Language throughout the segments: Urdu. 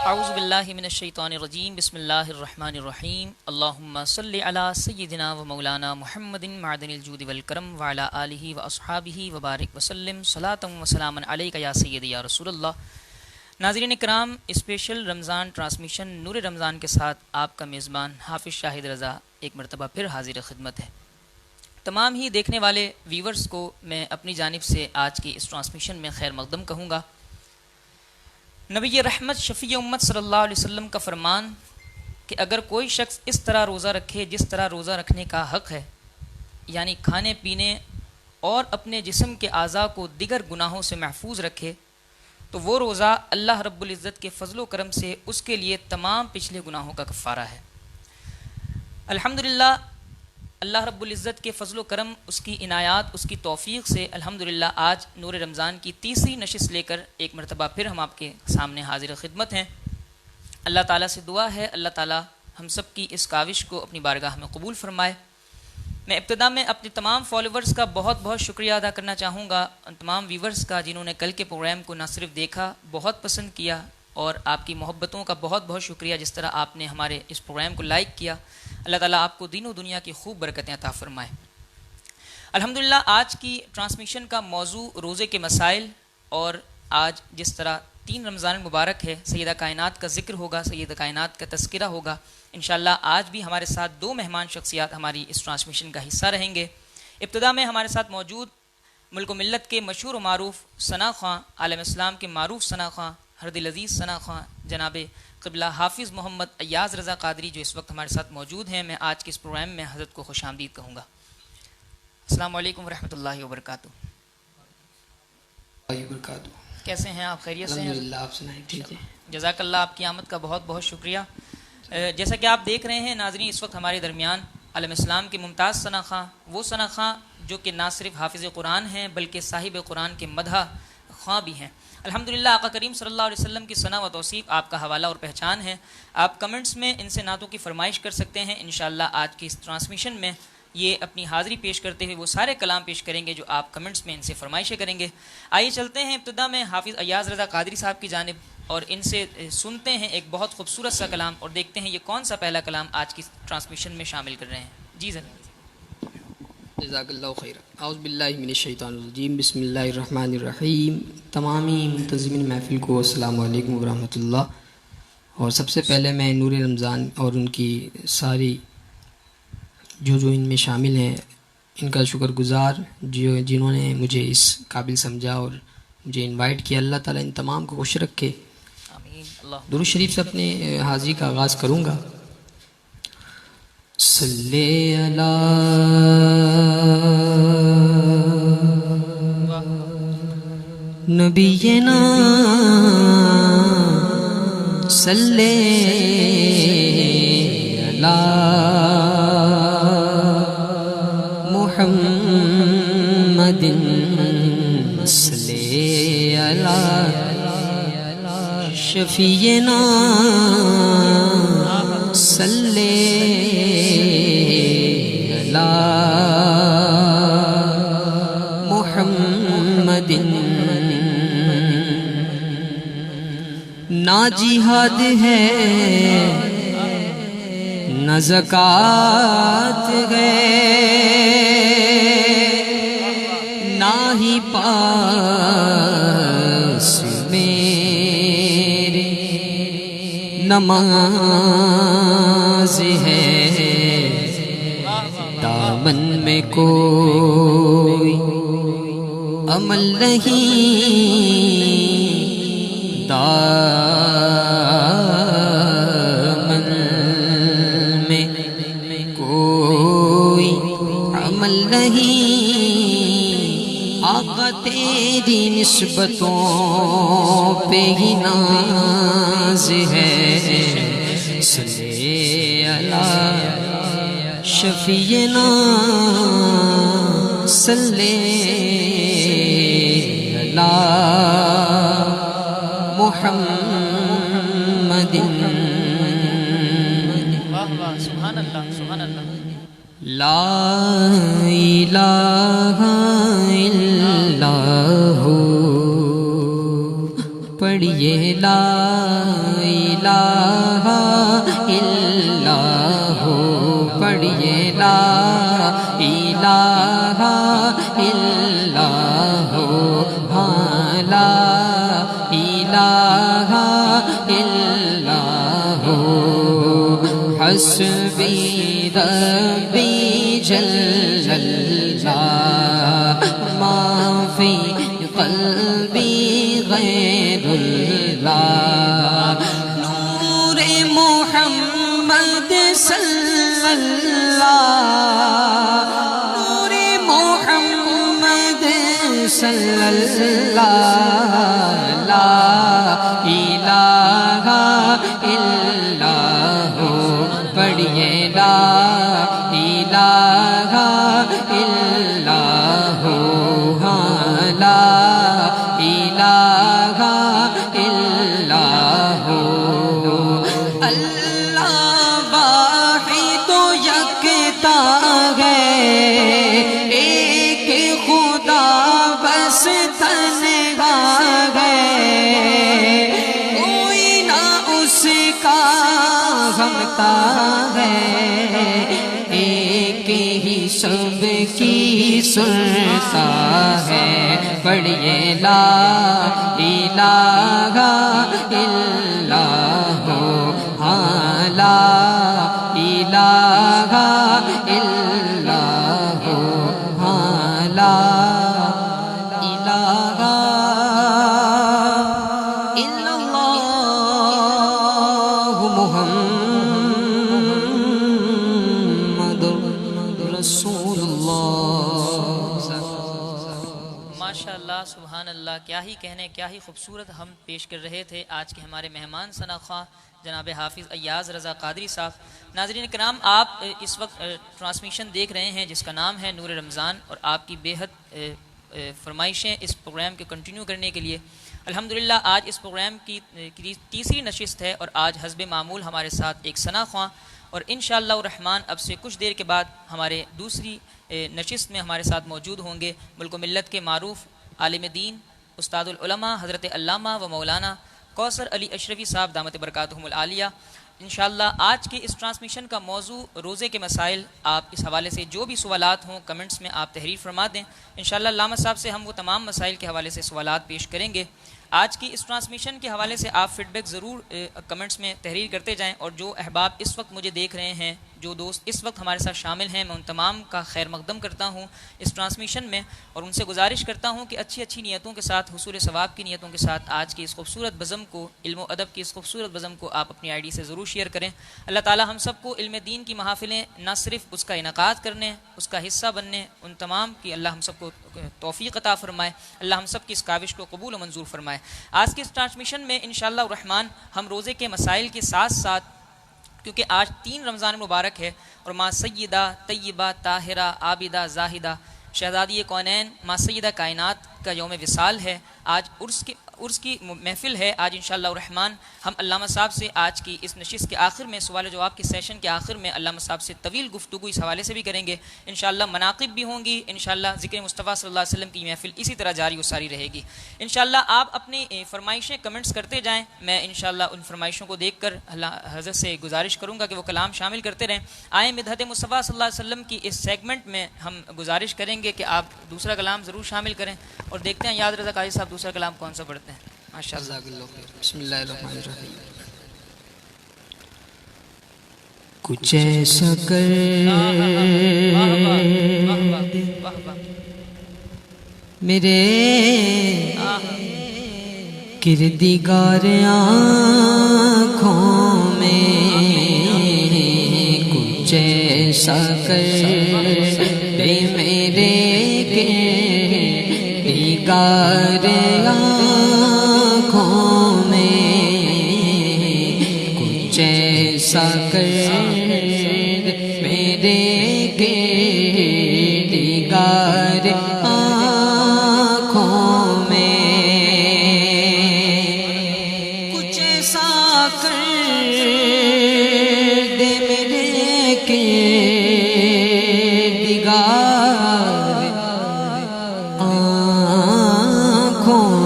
اعوذ باللہ من الشیطان الرجیم بسم اللہ الرحمن الرحیم اللہم صلی علی سیدنا و مولانا محمد معدن الجود والکرم وعلی آلہ و اصحابہ وبارک وسلم صلاۃ و سلاما علیک یا سیدی یا رسول اللہ۔ ناظرین کرام، اسپیشل رمضان ٹرانسمیشن نور رمضان کے ساتھ آپ کا میزبان حافظ شاہد رضا ایک مرتبہ پھر حاضر خدمت ہے۔ تمام ہی دیکھنے والے ویورز کو میں اپنی جانب سے آج کی اس ٹرانسمیشن میں خیر مقدم کہوں گا۔ نبی رحمت شفیع امت صلی اللہ علیہ وسلم کا فرمان کہ اگر کوئی شخص اس طرح روزہ رکھے جس طرح روزہ رکھنے کا حق ہے، یعنی کھانے پینے اور اپنے جسم کے اعضاء کو دیگر گناہوں سے محفوظ رکھے، تو وہ روزہ اللہ رب العزت کے فضل و کرم سے اس کے لیے تمام پچھلے گناہوں کا کفارہ ہے۔ الحمدللہ اللہ رب العزت کے فضل و کرم، اس کی عنایات، اس کی توفیق سے الحمدللہ آج نور رمضان کی تیسری نشست لے کر ایک مرتبہ پھر ہم آپ کے سامنے حاضر خدمت ہیں۔ اللہ تعالیٰ سے دعا ہے اللہ تعالیٰ ہم سب کی اس کاوش کو اپنی بارگاہ میں قبول فرمائے۔ میں ابتدا میں اپنے تمام فالوورز کا بہت بہت شکریہ ادا کرنا چاہوں گا، ان تمام ویورز کا جنہوں نے کل کے پروگرام کو نہ صرف دیکھا، بہت پسند کیا، اور آپ کی محبتوں کا بہت بہت شکریہ جس طرح آپ نے ہمارے اس پروگرام کو لائک کیا۔ اللہ تعالیٰ آپ کو دین و دنیا کی خوب برکتیں عطا فرمائے۔ الحمدللہ آج کی ٹرانسمیشن کا موضوع روزے کے مسائل، اور آج جس طرح 3 رمضان مبارک ہے، سیدہ کائنات کا ذکر ہوگا، سیدہ کائنات کا تذکرہ ہوگا۔ انشاءاللہ آج بھی ہمارے ساتھ 2 مہمان شخصیات ہماری اس ٹرانسمیشن کا حصہ رہیں گے۔ ابتدا میں ہمارے ساتھ موجود ملک و ملت کے مشہور و معروف ثنا خواں، عالم اسلام کے معروف ثنا خواں، ہر دل عزیز ثنا خواں، جناب قبلہ حافظ محمد ایاز رضا قادری جو اس وقت ہمارے ساتھ موجود ہیں۔ میں آج کے اس پروگرام میں حضرت کو خوش آمدید کہوں گا۔ السلام علیکم ورحمۃ اللہ وبرکاتہ۔ کیسے ہیں آپ؟ خیریت سے ہیں؟ الحمدللہ، آپ سنائیں؟ ٹھیک ہے، جزاک اللہ، آپ کی آمد کا بہت بہت شکریہ۔ جیسا کہ آپ دیکھ رہے ہیں ناظرین، اس وقت ہمارے درمیان عالم اسلام کے ممتاز ثنا خواں، وہ ثنا خواں جو کہ نہ صرف حافظ قرآن ہیں بلکہ صاحب قرآن کے مدح خواں بھی ہیں۔ الحمدللہ آقا کریم صلی اللہ علیہ وسلم کی ثنا و توصیف آپ کا حوالہ اور پہچان ہے۔ آپ کمنٹس میں ان سے نعتوں کی فرمائش کر سکتے ہیں۔ انشاءاللہ آج کی اس ٹرانسمیشن میں یہ اپنی حاضری پیش کرتے ہوئے وہ سارے کلام پیش کریں گے جو آپ کمنٹس میں ان سے فرمائشیں کریں گے۔ آئیے چلتے ہیں ابتدا میں حافظ ایاز رضا قادری صاحب کی جانب اور ان سے سنتے ہیں ایک بہت خوبصورت سا کلام، اور دیکھتے ہیں یہ کون سا پہلا کلام آج کی ٹرانسمیشن میں شامل کر رہے ہیں۔ جی ضرور، جزاک اللہ خیر۔ اعوذ باللہ من الشیطان الرجیم، بسم اللہ الرحمن الرحیم۔ تمامی منتظمین محفل کو السلام علیکم ورحمۃ اللہ۔ اور سب سے پہلے میں نور رمضان اور ان کی ساری جو ان میں شامل ہیں ان کا شکر گزار، جنہوں نے مجھے اس قابل سمجھا اور مجھے انوائٹ کیا۔ اللہ تعالیٰ ان تمام کو خوش رکھے۔ آمین۔ اللہ درود شریف سے اپنے حاضری کا آغاز کروں گا۔ صلی علی نبینا صلی علی محمد صلی علی شفیعنا صلی علی محمد۔ نہ جہاد ہے نہ زکوٰۃ ہے، نہ ہی پاس میرے نماز ہے، دامن میں کوئی عمل نہیں، دامن میں کوئی عمل نہیں، آقا تیری نسبتوں پہ ہی ناز ہے، صلی علی شفیعنا صلی علی محمد۔ سبحان اللہ، سبحان اللہ۔ لا الہ الا پڑھیے لا الہ الا ہو، پڑھیے لا الہ الا ہو، ہاں لا الہ الا ہو، حسبی ربی جل اللہ ما فی قلبی غیر اللہ، نور محمد صلی اللہ، نور محمد صلی اللہ، لا الہ الا ہو، پڑھیے لا الہ الا ہو، ہاں لا الہ الا ہو، اللہ واحد و یکتا ہے، ایک خدا بس تنہا ہے، کوئی نہ اس کا ہمتا ہے، ایک ہی سب کی سنتا ہے، پڑھیے لا الہ الا ہو، ہاں لا الہ الا ہو، ہاں لا الہ الا اللہ محمد رسول اللہ۔ ماشاء اللہ، سبحان اللہ، کیا ہی کہنے، کیا ہی خوبصورت ہم پیش کر رہے تھے آج کے ہمارے مہمان ثنا خواہ جناب حافظ ایاز رضا قادری صاحب۔ ناظرین کرام، آپ اس وقت ٹرانسمیشن دیکھ رہے ہیں جس کا نام ہے نور رمضان، اور آپ کی بے حد فرمائشیں اس پروگرام کے کنٹینیو کرنے کے لیے۔ الحمدللہ آج اس پروگرام کی تیسری نشست ہے، اور آج حسب معمول ہمارے ساتھ ایک ثنا خواہ، اور انشاءاللہ الرحمن اب سے کچھ دیر کے بعد ہمارے دوسری نشست میں ہمارے ساتھ موجود ہوں گے ملک و ملت کے معروف عالم دین، استاد العلماء حضرت علامہ و مولانا کوثر علی اشرفی صاحب دامت برکاتہم العالیہ۔ انشاءاللہ آج کے اس ٹرانسمیشن کا موضوع روزے کے مسائل، آپ اس حوالے سے جو بھی سوالات ہوں کمنٹس میں آپ تحریر فرما دیں، انشاءاللہ علامہ صاحب سے ہم وہ تمام مسائل کے حوالے سے سوالات پیش کریں گے۔ آج کی اس ٹرانسمیشن کے حوالے سے آپ فیڈ بیک ضرور کمنٹس میں تحریر کرتے جائیں، اور جو احباب اس وقت مجھے دیکھ رہے ہیں، جو دوست اس وقت ہمارے ساتھ شامل ہیں، میں ان تمام کا خیر مقدم کرتا ہوں اس ٹرانسمیشن میں، اور ان سے گزارش کرتا ہوں کہ اچھی اچھی نیتوں کے ساتھ، حصول ثواب کی نیتوں کے ساتھ آج کی اس خوبصورت بزم کو، علم و ادب کی اس خوبصورت بزم کو آپ اپنی آئی ڈی سے ضرور شیئر کریں۔ اللہ تعالی ہم سب کو علم دین کی محافلیں نہ صرف اس کا انعقاد کرنے، اس کا حصہ بننے، ان تمام کی اللہ ہم سب کو توفیق عطا فرمائے، اللہ ہم سب کی اس کاوش کو قبول و منظور فرمائے۔ آج کی اس ٹرانسمیشن میں انشاءاللہ الرحمن ہم روزے کے مسائل کے ساتھ ساتھ، کیونکہ آج 3 رمضان مبارک ہے، اور ماں سیدہ طیبہ طاہرہ عابدہ زاہدہ شہزادی کونین ماں سیدہ کائنات کا یوم وصال ہے، آج عرس کی محفل ہے۔ آج انشاءاللہ الرحمن ہم علامہ صاحب سے آج کی اس نشست کے آخر میں، سوال و جواب کے سیشن کے آخر میں علامہ صاحب سے طویل گفتگو اس حوالے سے بھی کریں گے۔ انشاءاللہ مناقب بھی ہوں گی، انشاءاللہ ذکر مصطفیٰ صلی اللہ علیہ وسلم کی محفل اسی طرح جاری و ساری رہے گی۔ انشاءاللہ آپ اپنی فرمائشیں کمنٹس کرتے جائیں، میں انشاءاللہ ان فرمائشوں کو دیکھ کر حضرت سے گزارش کروں گا کہ وہ کلام شامل کرتے رہیں۔ آئیں مدحت مصطفیٰ صلی اللہ علیہ وسلم کی اس سیگمنٹ میں ہم گزارش کریں گے کہ آپ دوسرا کلام ضرور شامل کریں، اور دیکھتے ہیں یاد رضا قاری صاحب دوسرا کلام کون سا پڑھتے ہیں۔ ماشاءاللہ۔ بسم اللہ الرحمن الرحیم۔ کچھ ایسا کر میرے کردگار آنکھوں میں، کچھ ایسا کر دے میرے کردگار آنکھوں میں، کچھ ایسا کر میرے کردگار آنکھوں میں، کچھ ایسا کر دے میرے کردگار آنکھوں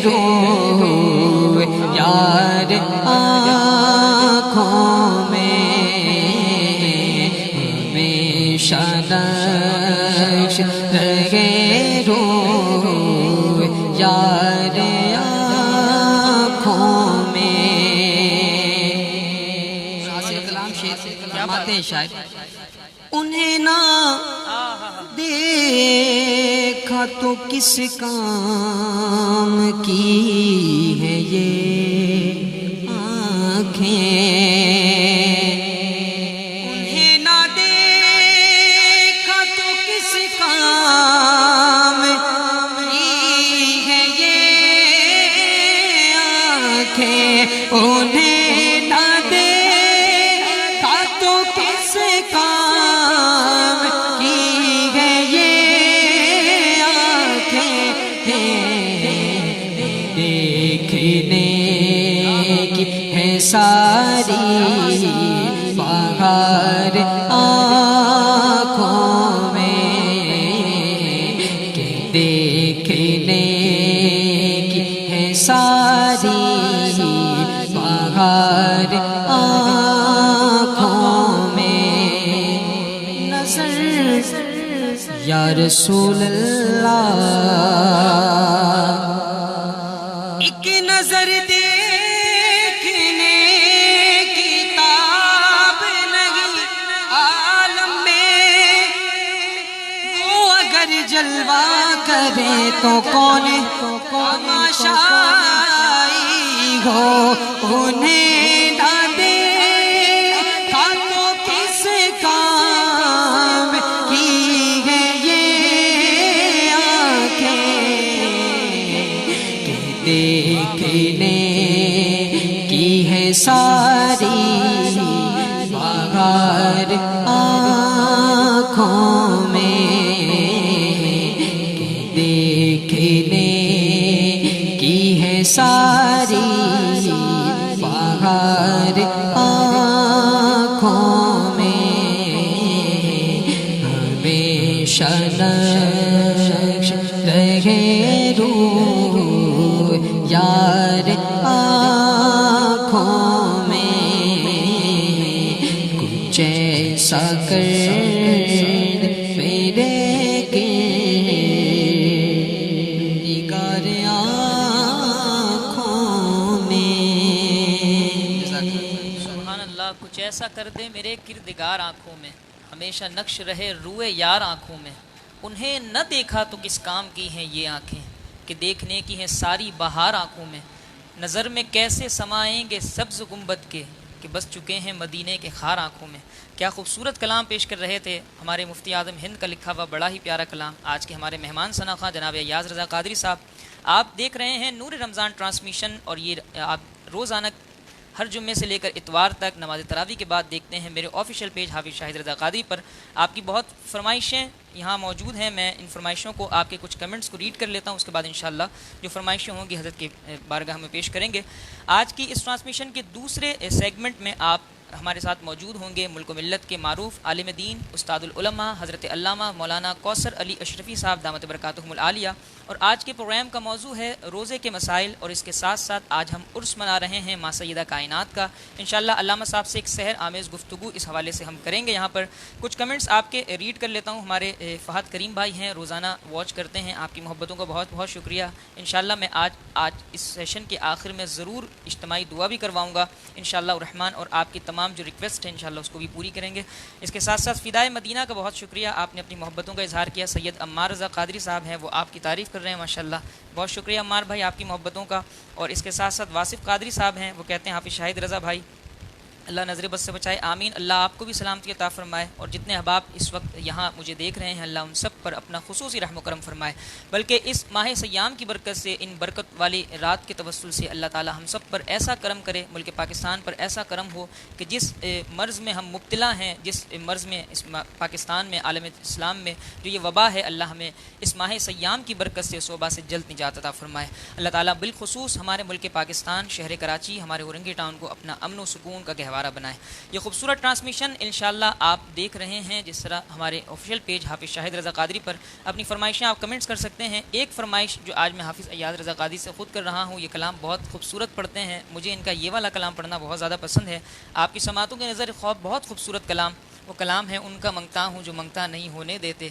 روئے یار آنکھوں میں ہمیشہ نقش رہے روئے یار آنکھوں میں. کلام شیر فرماتے ہیں شاعر انہیں نہ دیکھا تو کس کام کی ہے یہ آنکھیں. انہیں نہ دیکھا تو کس کام کی ہے یہ آنکھیں. انہیں نہ دیکھا تو کس کام کی ہے یہ آنکھیں. دیکھنے کی ہے ساری بہار آنکھوں میں کہ دیکھنے کی ہے ساری بہار آنکھوں میں. نظر یا رسول اللہ ایک نظر دیکھنے کی تاب نہیں عالم میں. وہ اگر جلوہ کرے تو کون تماشائی ہو. انہیں نہ دیکھا تو کس کام کی ہے یہ آنکھیں کہ دیکھنے کی ہے ساری بہار آنکھوں میں کہ دیکھنے کی ہے ساری بہار آنکھوں میں. ہمیشہ نقش رہے روئے یار آنکھوں میں کچھ ایسا کر میرے گردگار آنکھوں میں. سبحان اللہ. کچھ ایسا کر دے میرے کردگار آنکھوں میں ہمیشہ نقش رہے روئے یار آنکھوں میں. انہیں نہ دیکھا تو کس کام کی ہیں یہ آنکھیں کہ دیکھنے کی ہیں ساری بہار آنکھوں میں. نظر میں کیسے سمائیں گے سبز گنبد کے کہ بس چکے ہیں مدینے کے خار آنکھوں میں. کیا خوبصورت کلام پیش کر رہے تھے ہمارے مفتی اعظم ہند کا لکھا ہوا بڑا ہی پیارا کلام آج کے ہمارے مہمان ثنا خواں جناب ایاز رضا قادری صاحب. آپ دیکھ رہے ہیں نور رمضان ٹرانسمیشن اور یہ آپ روزانہ ہر جمعے سے لے کر اتوار تک نماز تراویح کے بعد دیکھتے ہیں میرے آفیشیل پیج حافظ شاہد رضا قادری پر. آپ کی بہت فرمائشیں یہاں موجود ہیں. میں ان فرمائشوں کو آپ کے کچھ کمنٹس کو ریڈ کر لیتا ہوں. اس کے بعد انشاءاللہ جو فرمائشیں ہوں گی حضرت کی بارگاہ میں پیش کریں گے. آج کی اس ٹرانسمیشن کے دوسرے سیگمنٹ میں آپ ہمارے ساتھ موجود ہوں گے ملک و ملت کے معروف عالم دین استاد العلماء حضرت علامہ مولانا کوثر علی اشرفی صاحب دامت برکاتہم العالیہ. اور آج کے پروگرام کا موضوع ہے روزے کے مسائل اور اس کے ساتھ ساتھ آج ہم عرس منا رہے ہیں ماں سیدہ کائنات کا. انشاءاللہ علامہ صاحب سے ایک سحر آمیز گفتگو اس حوالے سے ہم کریں گے. یہاں پر کچھ کمنٹس آپ کے ریڈ کر لیتا ہوں. ہمارے فہد کریم بھائی ہیں روزانہ واچ کرتے ہیں. آپ کی محبتوں کا بہت بہت شکریہ. انشاءاللہ میں آج اس سیشن کے آخر میں ضرور اجتماعی دعا بھی کرواؤں گا انشاءاللہ الرحمن, اور آپ کی تمام جو ریکویسٹ ہیں انشاءاللہ اس کو بھی پوری کریں گے. اس کے ساتھ ساتھ فدائے مدینہ کا بہت شکریہ, آپ نے اپنی محبتوں کا اظہار کیا. سید عمار رضا قادری صاحب ہیں وہ آپ کی تعریف کر رہے ہیں ماشاءاللہ. بہت شکریہ عمار بھائی آپ کی محبتوں کا. اور اس کے ساتھ ساتھ واصف قادری صاحب ہیں وہ کہتے ہیں حافظ شاہد رضا بھائی اللہ نظر بد سے بچائے, آمین. اللہ آپ کو بھی سلامتی عطا فرمائے, اور جتنے احباب اس وقت یہاں مجھے دیکھ رہے ہیں اللہ ان سب پر اپنا خصوصی رحم و کرم فرمائے. بلکہ اس ماہ سیام کی برکت سے, ان برکت والی رات کے توسل سے اللہ تعالی ہم سب پر ایسا کرم کرے, ملک پاکستان پر ایسا کرم ہو کہ جس مرض میں ہم مبتلا ہیں, جس مرض میں اس پاکستان میں عالم اسلام میں جو یہ وبا ہے, اللہ ہمیں اس ماہ سیام کی برکت سے اس وبا سے جلد نجات عطا فرمائے. اللہ تعالی بالخصوص ہمارے ملک پاکستان شہر کراچی ہمارے اورنگی ٹاؤن کو اپنا امن و سکون کا گہوارہ گہوارہ بنائے۔ یہ خوبصورت ٹرانسمیشن انشاءاللہ آپ دیکھ رہے ہیں، جس طرح ہمارے آفیشیل پیج حافظ شاہد رضا قادری پر اپنی فرمائشیں آپ کمنٹس کر سکتے ہیں۔ ایک فرمائش جو آج میں حافظ ایاز رضا قادری سے خود کر رہا ہوں، یہ کلام بہت خوبصورت پڑھتے ہیں، مجھے ان کا یہ والا کلام پڑھنا بہت زیادہ پسند ہے۔ آپ کی سماعتوں کے نظر خواب بہت خوبصورت کلام، وہ کلام ہے ان کا منگتا ہوں جو منگتا نہیں ہونے دیتے،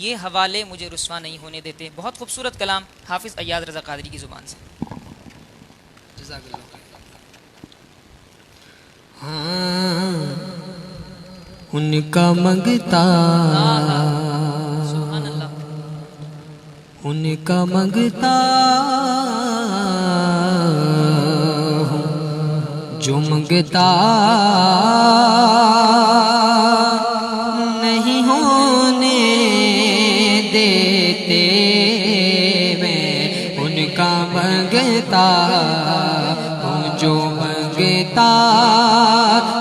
یہ حوالے مجھے رسوا نہیں ہونے دیتے۔ بہت خوبصورت کلام حافظ ایاز رضا قادری کی زبان سے۔ جزاک اللہ خیر۔ ہاں ان کا منگتا، سبحان اللہ، ان کا منگتا ہوں جو منگتا نہیں ہونے دیتے، میں ان کا منگتا ہوں جو منگتا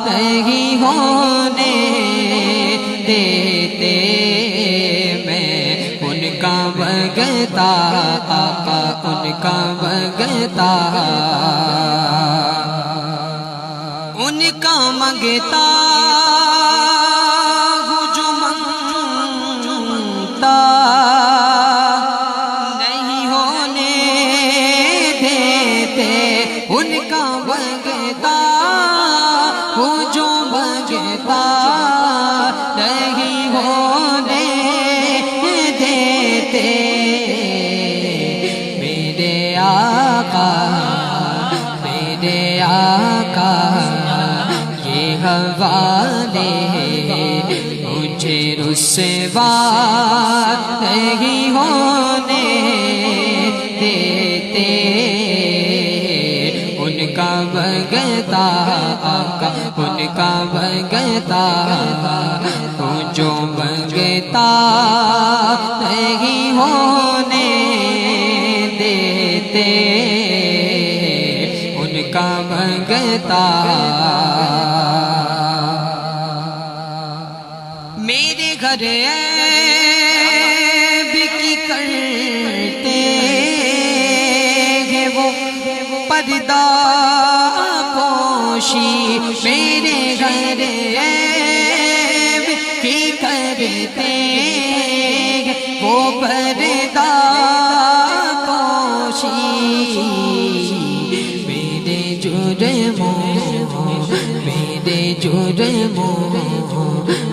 نہیں ہونے دیتے، میں ان کا منگتا، آقا ان کا منگتا، ان کا منگتا ہوں جو منگتا نہیں ہونے دیتے، ان کا منگتا ہوں جو منگتا نہیں ہونے دیتے، میرے آقا میرے آقا یہ حوالے مجھے رسوا نہیں ہونے دیتے، ان کا منگتا آقا ان کا منگتا ہوں جو منگتا نہیں ہونے دیتے، ان کا منگتا، میرے گھر عیب کی کرتے ہیں وہ پردہ پوشی، میرے گھر عیب کی کرتے ہیں وہ پردہ پوشی، میرے جرموں میرے جرموں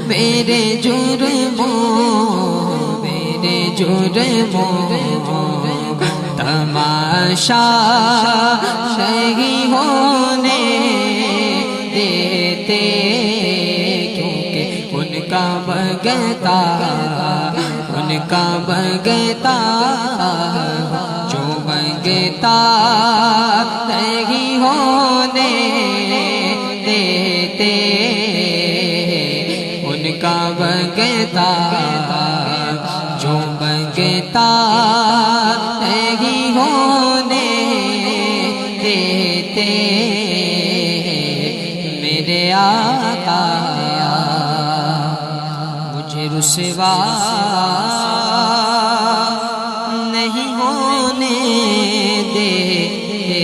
میرے جرموں میرے جرموں تماشا نہیں ہونے دیتے، کیونکہ ان کا منگتا ان کا منگتا جو منگتا نہیں ہونے دیتے، ان کا منگتا جو منگتا نہیں ہونے دیتے، میرے آقا مجھے رسوا نہیں ہونے دیتے۔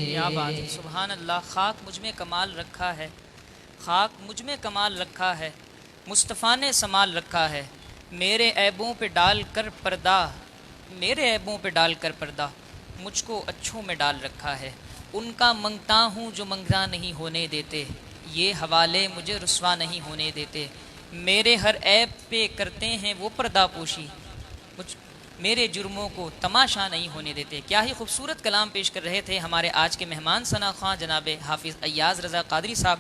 کیا بات ہے، سبحان اللہ۔ خاک مجھ میں کمال رکھا ہے، خاک مجھ میں کمال رکھا ہے، مصطفیٰ نے سنبھال رکھا ہے، میرے عیبوں پہ ڈال کر پردہ، میرے عیبوں پہ ڈال کر پردہ مجھ کو اچھوں میں ڈال رکھا ہے، ان کا منگتا ہوں جو منگتا نہیں ہونے دیتے، یہ حوالے مجھے رسوا نہیں ہونے دیتے، میرے ہر عیب پہ کرتے ہیں وہ پردہ پوشی، میرے جرموں کو تماشا نہیں ہونے دیتے۔ کیا ہی خوبصورت کلام پیش کر رہے تھے ہمارے آج کے مہمان ثنا خواں جناب حافظ ایاز رضا قادری صاحب۔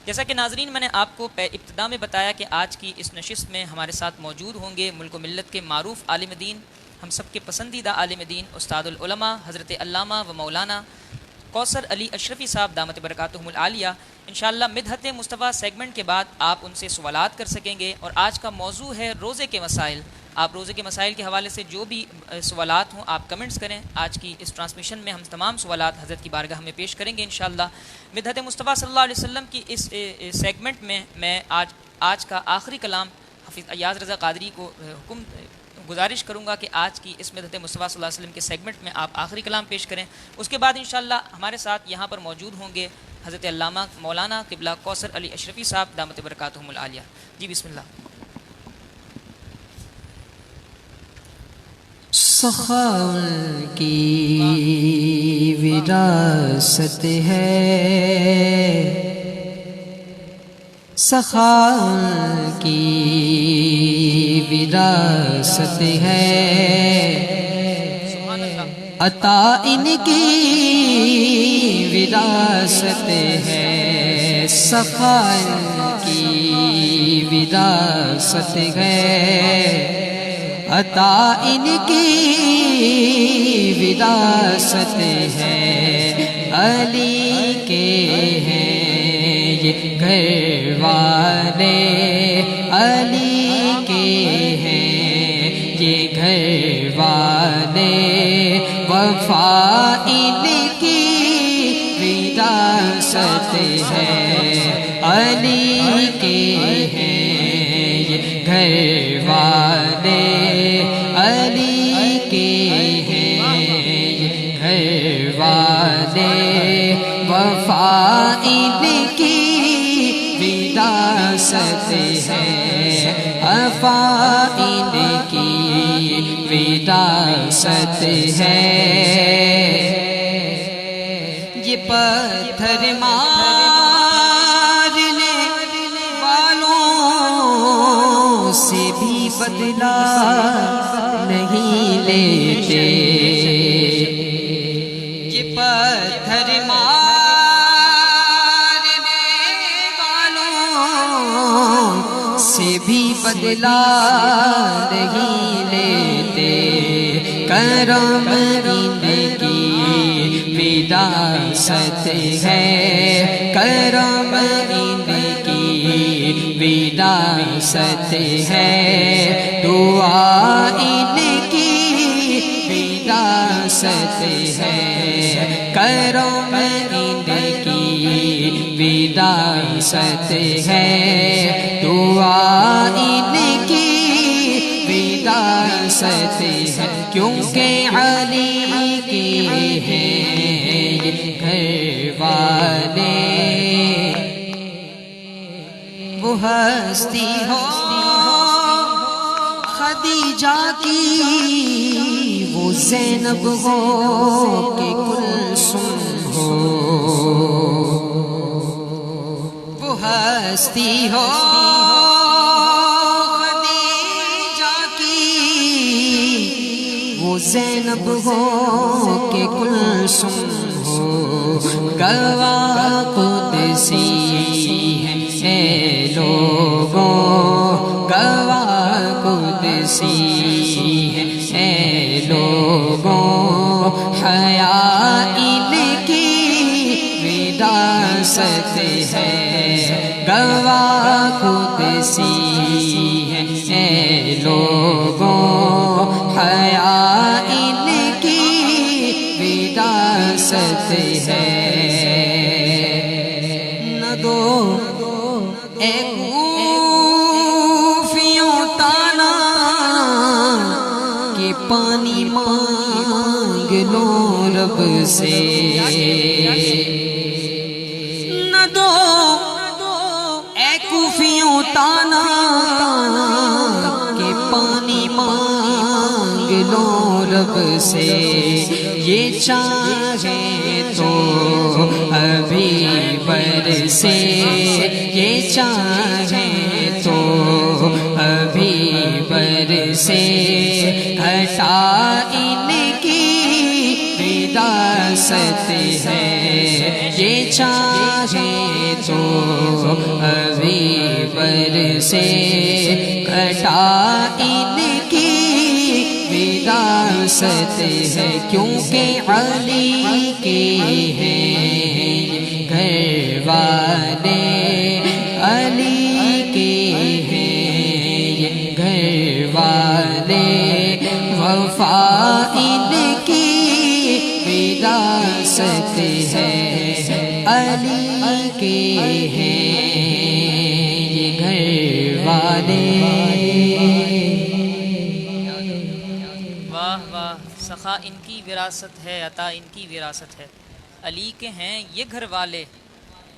جیسا کہ ناظرین میں نے آپ کو ابتدا میں بتایا کہ آج کی اس نشست میں ہمارے ساتھ موجود ہوں گے ملک و ملت کے معروف عالم دین، ہم سب کے پسندیدہ عالم دین، استاد العلماء حضرت علامہ و مولانا کوثر علی اشرفی صاحب دامت برکاتہم العالیہ۔ انشاءاللہ مدحت مصطفیٰ سیگمنٹ کے بعد آپ ان سے سوالات کر سکیں گے، اور آج کا موضوع ہے روزے کے مسائل۔ آپ روزے کے مسائل کے حوالے سے جو بھی سوالات ہوں آپ کمنٹس کریں، آج کی اس ٹرانسمیشن میں ہم تمام سوالات حضرت کی بارگاہ میں پیش کریں گے انشاءاللہ۔ مدحت مصطفیٰ صلی اللہ علیہ وسلم کی اس سیگمنٹ میں میں آج کا آخری کلام حافظ ایاز رضا قادری کو گزارش کروں گا کہ آج کی اس مدحت مصطفیٰ صلی اللہ علیہ وسلم کے سیگمنٹ میں آپ آخری کلام پیش کریں. اس کے بعد انشاءاللہ ہمارے ساتھ یہاں پر موجود ہوں گے حضرت علامہ مولانا قبلہ کوثر علی اشرفی صاحب دامت برکاتہم العالیہ. جی بسم اللہ. سخاوت کی وراثت ہے، سخاوت کی وراثت ہے، سبحان اللہ. عطا ان کی وراثت ہے، سخاوت کی وراثت ہے، عطا ان کی وراثت ہے، علی کے ہیں یہ گھر والے، علی کے ہیں یہ گھر والے، وفا ان کی وراثت ہے، علی کے ہیں یہ گھر والے، علی کے ہیں گھر والے، وفا ان کی وراثت ہے، وفا ان کی وراثت ہے. یہ پتھر مارنے والوں سے بھی بدلا نہیں لیتے، یہ پتھر مارنے والوں سے بھی بدلا نہیں لیتے، کرم ان کی وراثت ہے، کرم ان کی وراثت ہے، دعا ان کی وراثت ہے، کرم ان کی وراثت ہے، دعا ان کی وراثت ہے، کیونکہ علی کے ہیں گھر والے، وہ ہستی ہو خدیجہ کی، وہ زینب ہو کہ کلثوم ہو، وہ ہستی ہو خدیجہ کی، وہ زینب ہو کہ کلثوم ہو، گواہ قدسی ہے لوگوں، گواہ قدسی ہے لوگوں، حیا ان کی وراثت ہے، گواہ قدسی ہے لوگوں، حیا ان کی وراثت ہے. نہ دو اے کوفیوں تانا کہ پانی مانگ لو رب سے، نہ دو اے کوفیوں تانا کہ پانی مانگ لو رب سے، یہ چاہے تو ابھی برسے، یہ چاہے تو ابھی برسے، ہٹا ان کی وراثت ہے، یہ چاہے تو ابھی برسے، ہٹا ان کی وراثت ہے، کیونکہ علی کے ہیں گھر والے، علی کے ہیں گھر والے، وفا ان کی وراثت ہے، علی کے ہیں گھر والے. واہ واہ، سخا ان کی وراثت ہے، عطا ان کی وراثت ہے، علی کے ہیں یہ گھر والے،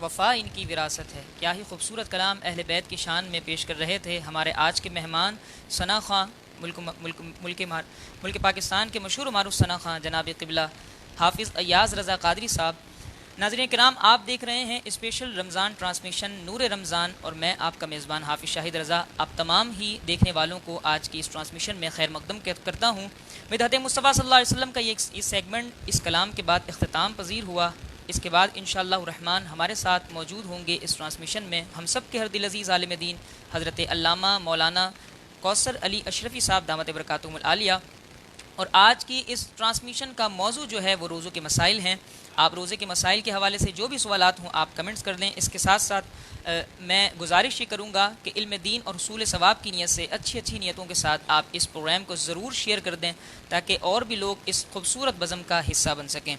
وفا ان کی وراثت ہے۔ کیا ہی خوبصورت کلام اہل بیت کی شان میں پیش کر رہے تھے ہمارے آج کے مہمان ثنا خاں، ملک پاکستان کے مشہور و معروف ثنا خاں جناب قبلہ حافظ ایاز رضا قادری صاحب۔ ناظرین کرام، آپ دیکھ رہے ہیں اسپیشل رمضان ٹرانسمیشن نور رمضان، اور میں آپ کا میزبان حافظ شاہد رضا آپ تمام ہی دیکھنے والوں کو آج کی اس ٹرانسمیشن میں خیر مقدم کرتا ہوں۔ مدحت مصطفیٰ صلی اللہ علیہ وسلم کا یہ سیگمنٹ اس کلام کے بعد اختتام پذیر ہوا۔ اس کے بعد انشاءاللہ الرحمن ہمارے ساتھ موجود ہوں گے اس ٹرانسمیشن میں ہم سب کے ہر دل عزیز عالم دین حضرت علامہ مولانا کوثر علی اشرفی صاحب دامت برکاتہم العالیہ۔ اور آج کی اس ٹرانسمیشن کا موضوع جو ہے وہ روزوں کے مسائل ہیں۔ آپ روزے کے مسائل کے حوالے سے جو بھی سوالات ہوں آپ کمنٹس کر دیں۔ اس کے ساتھ ساتھ میں گزارش یہ کروں گا کہ علم دین اور حصول ثواب کی نیت سے اچھی نیتوں کے ساتھ آپ اس پروگرام کو ضرور شیئر کر دیں تاکہ اور بھی لوگ اس خوبصورت بزم کا حصہ بن سکیں۔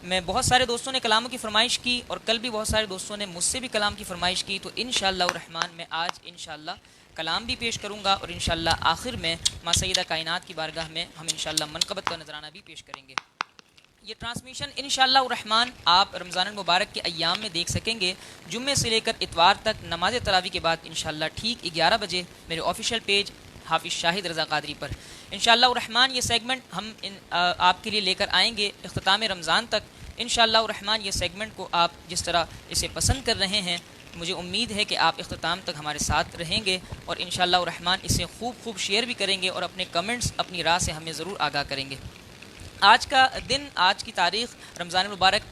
میں بہت سارے دوستوں نے کلاموں کی فرمائش کی اور کل بھی بہت سارے دوستوں نے مجھ سے بھی کلام کی فرمائش کی، تو انشاءاللہ الرحمن میں آج انشاءاللہ کلام بھی پیش کروں گا، اور انشاءاللہ آخر میں ماں سیدہ کائنات کی بارگاہ میں ہم انشاءاللہ منقبت کا نذرانہ بھی پیش کریں گے۔ یہ ٹرانسمیشن انشاءاللہ الرحمن آپ رمضان المبارک کے ایام میں دیکھ سکیں گے، جمعے سے لے کر اتوار تک نماز تراویح کے بعد انشاءاللہ ٹھیک 11 بجے میرے آفیشیل پیج حافظ شاہد رضا قادری پر انشاءاللہ الرحمن یہ سیگمنٹ ہم آپ کے لیے لے کر آئیں گے اختتام رمضان تک۔ انشاءاللہ الرحمن یہ سیگمنٹ کو آپ جس طرح اسے پسند کر رہے ہیں، مجھے امید ہے کہ آپ اختتام تک ہمارے ساتھ رہیں گے اور انشاءاللہ الرحمن اسے خوب شیئر بھی کریں گے اور اپنے کمنٹس اپنی راہ سے ہمیں ضرور آگاہ کریں گے۔ آج کا دن، آج کی تاریخ رمضان المبارک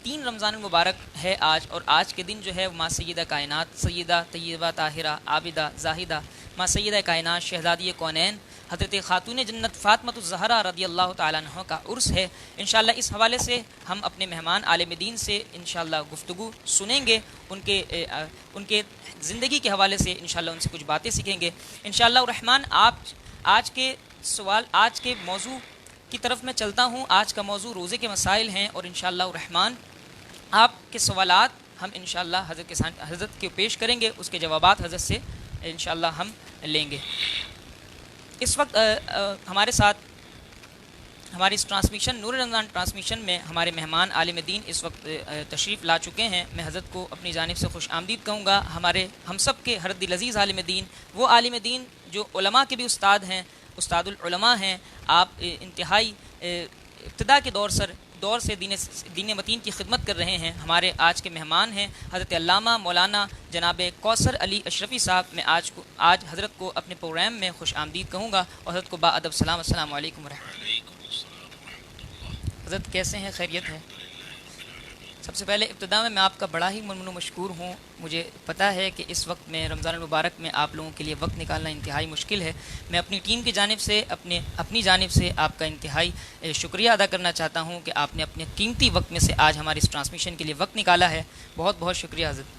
3 رمضان المبارک ہے آج، اور آج کے دن جو ہے ماں سیدہ کائنات سیدہ طیبہ طاہرہ عابدہ زاہدہ ماں سیدہ کائنات شہزادی کونین حضرت خاتون جنت فاطمۃ الزہرا رضی اللہ تعالیٰ عنہ کا عرس ہے۔ انشاءاللہ اس حوالے سے ہم اپنے مہمان عالم دین سے انشاءاللہ گفتگو سنیں گے، ان کے زندگی کے حوالے سے انشاءاللہ ان سے کچھ باتیں سیکھیں گے انشاءاللہ الرحمن۔ آج کے موضوع کی طرف میں چلتا ہوں۔ آج کا موضوع روزے کے مسائل ہیں، اور انشاءاللہ الرحمن آپ کے سوالات ہم انشاءاللہ حضرت کے پیش کریں گے، اس کے جوابات حضرت سے انشاءاللہ ہم لیں گے۔ اس وقت ہمارے ساتھ ہماری اس ٹرانسمیشن نور رمضان ٹرانسمیشن میں ہمارے مہمان عالم دین اس وقت تشریف لا چکے ہیں۔ میں حضرت کو اپنی جانب سے خوش آمدید کہوں گا۔ ہم سب کے ہر دل عزیز عالم دین، وہ عالم دین جو علماء کے بھی استاد ہیں، استاد العلماء ہیں۔ آپ انتہائی ابتدا کے دور سے دین متین کی خدمت کر رہے ہیں۔ ہمارے آج کے مہمان ہیں حضرت علامہ مولانا جناب کوثر علی اشرفی صاحب۔ میں آج حضرت کو اپنے پروگرام میں خوش آمدید کہوں گا اور حضرت کو با ادب سلام، السلام علیکم ورحمۃ اللہ۔ حضرت کیسے ہیں؟ خیریت ہے؟ سب سے پہلے ابتدا میں آپ کا بڑا ہی ممنون و مشکور ہوں۔ مجھے پتہ ہے کہ اس وقت میں رمضان المبارک میں آپ لوگوں کے لیے وقت نکالنا انتہائی مشکل ہے۔ میں اپنی ٹیم کی جانب سے اپنی جانب سے آپ کا انتہائی شکریہ ادا کرنا چاہتا ہوں کہ آپ نے اپنے قیمتی وقت میں سے آج ہماری اس ٹرانسمیشن کے لیے وقت نکالا ہے۔ بہت بہت شکریہ حضرت۔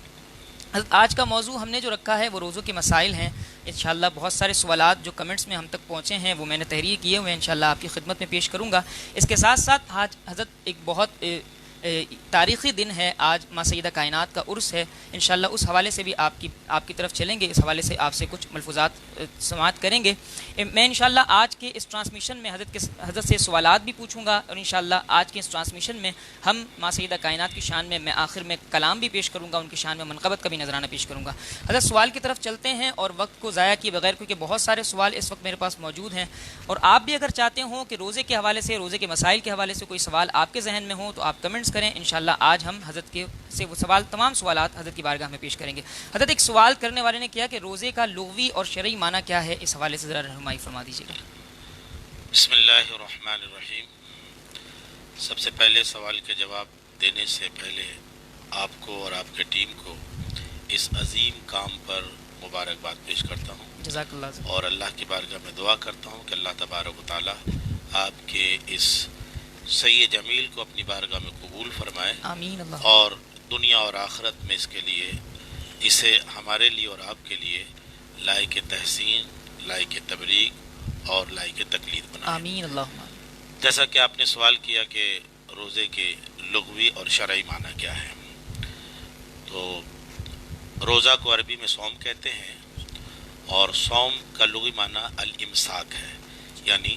آج کا موضوع ہم نے جو رکھا ہے وہ روزوں کے مسائل ہیں۔ انشاءاللہ بہت سارے سوالات جو کمنٹس میں ہم تک پہنچے ہیں وہ میں نے تحریر کیے ہوئے ہیں، انشاءاللہ آپ کی خدمت میں پیش کروں گا۔ اس کے ساتھ ساتھ آج حضرت ایک بہت تاریخی دن ہے، آج ماں سیدہ کائنات کا عرس ہے۔ انشاءاللہ اس حوالے سے بھی آپ کی طرف چلیں گے، اس حوالے سے آپ سے کچھ ملفوظات سماعت کریں گے۔ میں انشاءاللہ آج کے اس ٹرانسمیشن میں حضرت سے سوالات بھی پوچھوں گا، اور انشاءاللہ آج کے اس ٹرانسمیشن میں ہم ماں سیدہ کائنات کی شان میں آخر میں کلام بھی پیش کروں گا، ان کی شان میں منقبت کا بھی نذرانہ پیش کروں گا۔ حضرت سوال کی طرف چلتے ہیں اور وقت کو ضائع کیے بغیر، کیونکہ بہت سارے سوال اس وقت میرے پاس موجود ہیں، اور آپ بھی اگر چاہتے ہوں کہ روزے کے حوالے سے، روزے کے مسائل کے حوالے سے کوئی سوال آپ کے ذہن میں ہو تو آپ کمنٹس کریں۔ انشاءاللہ آج ہم حضرت سے وہ تمام سوالات حضرت کی بارگاہ میں پیش کریں گے۔ حضرت ایک سوال کرنے والے نے کیا کہ روزے کا لغوی اور شرعی معنی کیا ہے، اس حوالے سے ذرا رہنمائی فرما دیجیے گا۔ بسم اللہ الرحمن الرحیم۔ سب سے پہلے سوال کے جواب دینے سے پہلے آپ کو اور آپ کے ٹیم کو اس عظیم کام پر مبارکباد پیش کرتا ہوں، جزاک اللہ، اور اللہ کی بارگاہ میں دعا کرتا ہوں کہ اللہ تبارک و تعالی آپ کے اس سعی جمیل کو اپنی بارگاہ میں قبول فرمائے، آمین اللہ، اور دنیا اور آخرت میں اسے ہمارے لیے اور آپ کے لیے لائق تحسین، لائق تبلیغ اور لائق تقلید بنائے، آمین اللہ۔ جیسا کہ آپ نے سوال کیا کہ روزے کے لغوی اور شرعی معنی کیا ہے، تو روزہ کو عربی میں صوم کہتے ہیں، اور صوم کا لغوی معنی الامساک ہے، یعنی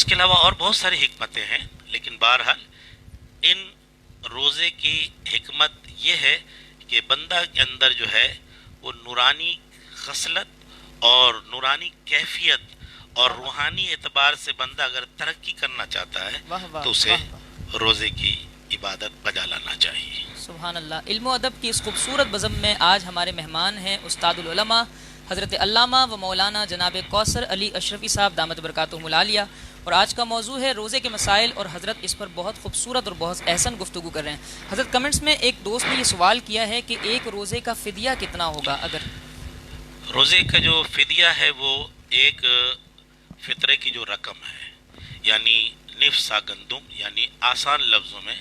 اس کے علاوہ اور بہت ساری حکمتیں ہیں، لیکن بہرحال ان روزے کی حکمت یہ ہے کہ بندہ کے اندر جو ہے وہ نورانی خصلت اور نورانی کیفیت اور روحانی اعتبار سے بندہ اگر ترقی کرنا چاہتا ہے تو اسے روزے کی عبادت بجا لانا چاہیے۔ سبحان اللہ۔ علم و ادب کی اس خوبصورت بزم میں آج ہمارے مہمان ہیں استاد العلماء حضرت علامہ و مولانا جناب کوثر علی اشرفی صاحب دامت برکاتہم العالیہ، اور آج کا موضوع ہے روزے کے مسائل، اور حضرت اس پر بہت خوبصورت اور بہت احسن گفتگو کر رہے ہیں۔ حضرت کمنٹس میں ایک دوست نے یہ سوال کیا ہے کہ ایک روزے کا فدیہ کتنا ہوگا؟ اگر روزے کا جو فدیہ ہے وہ ایک فطرے کی جو رقم ہے، یعنی نصف سا گندم، یعنی آسان لفظوں میں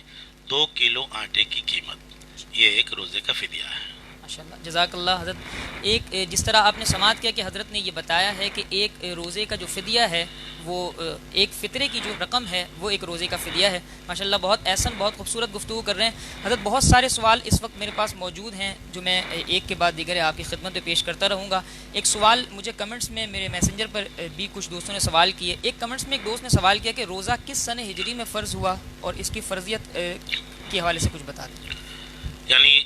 2 کلو آٹے کی قیمت، یہ ایک روزے کا فدیہ ہے۔ ماشاءاللہ، جزاک اللہ حضرت۔ ایک جس طرح آپ نے سماعت کیا کہ حضرت نے یہ بتایا ہے کہ ایک روزے کا جو فدیہ ہے وہ ایک فطرے کی جو رقم ہے وہ ایک روزے کا فدیہ ہے۔ ماشاءاللہ، بہت احسن، بہت خوبصورت گفتگو کر رہے ہیں حضرت۔ بہت سارے سوال اس وقت میرے پاس موجود ہیں جو میں ایک کے بعد دیگر آپ کی خدمت میں پیش کرتا رہوں گا۔ ایک سوال مجھے کمنٹس میں میرے میسنجر پر بھی کچھ دوستوں نے سوال کیے۔ ایک کمنٹس میں ایک دوست نے سوال کیا کہ روزہ کس سن ہجری میں فرض ہوا، اور اس کی فرضیت کے حوالے سے کچھ بتا دیں۔ یعنی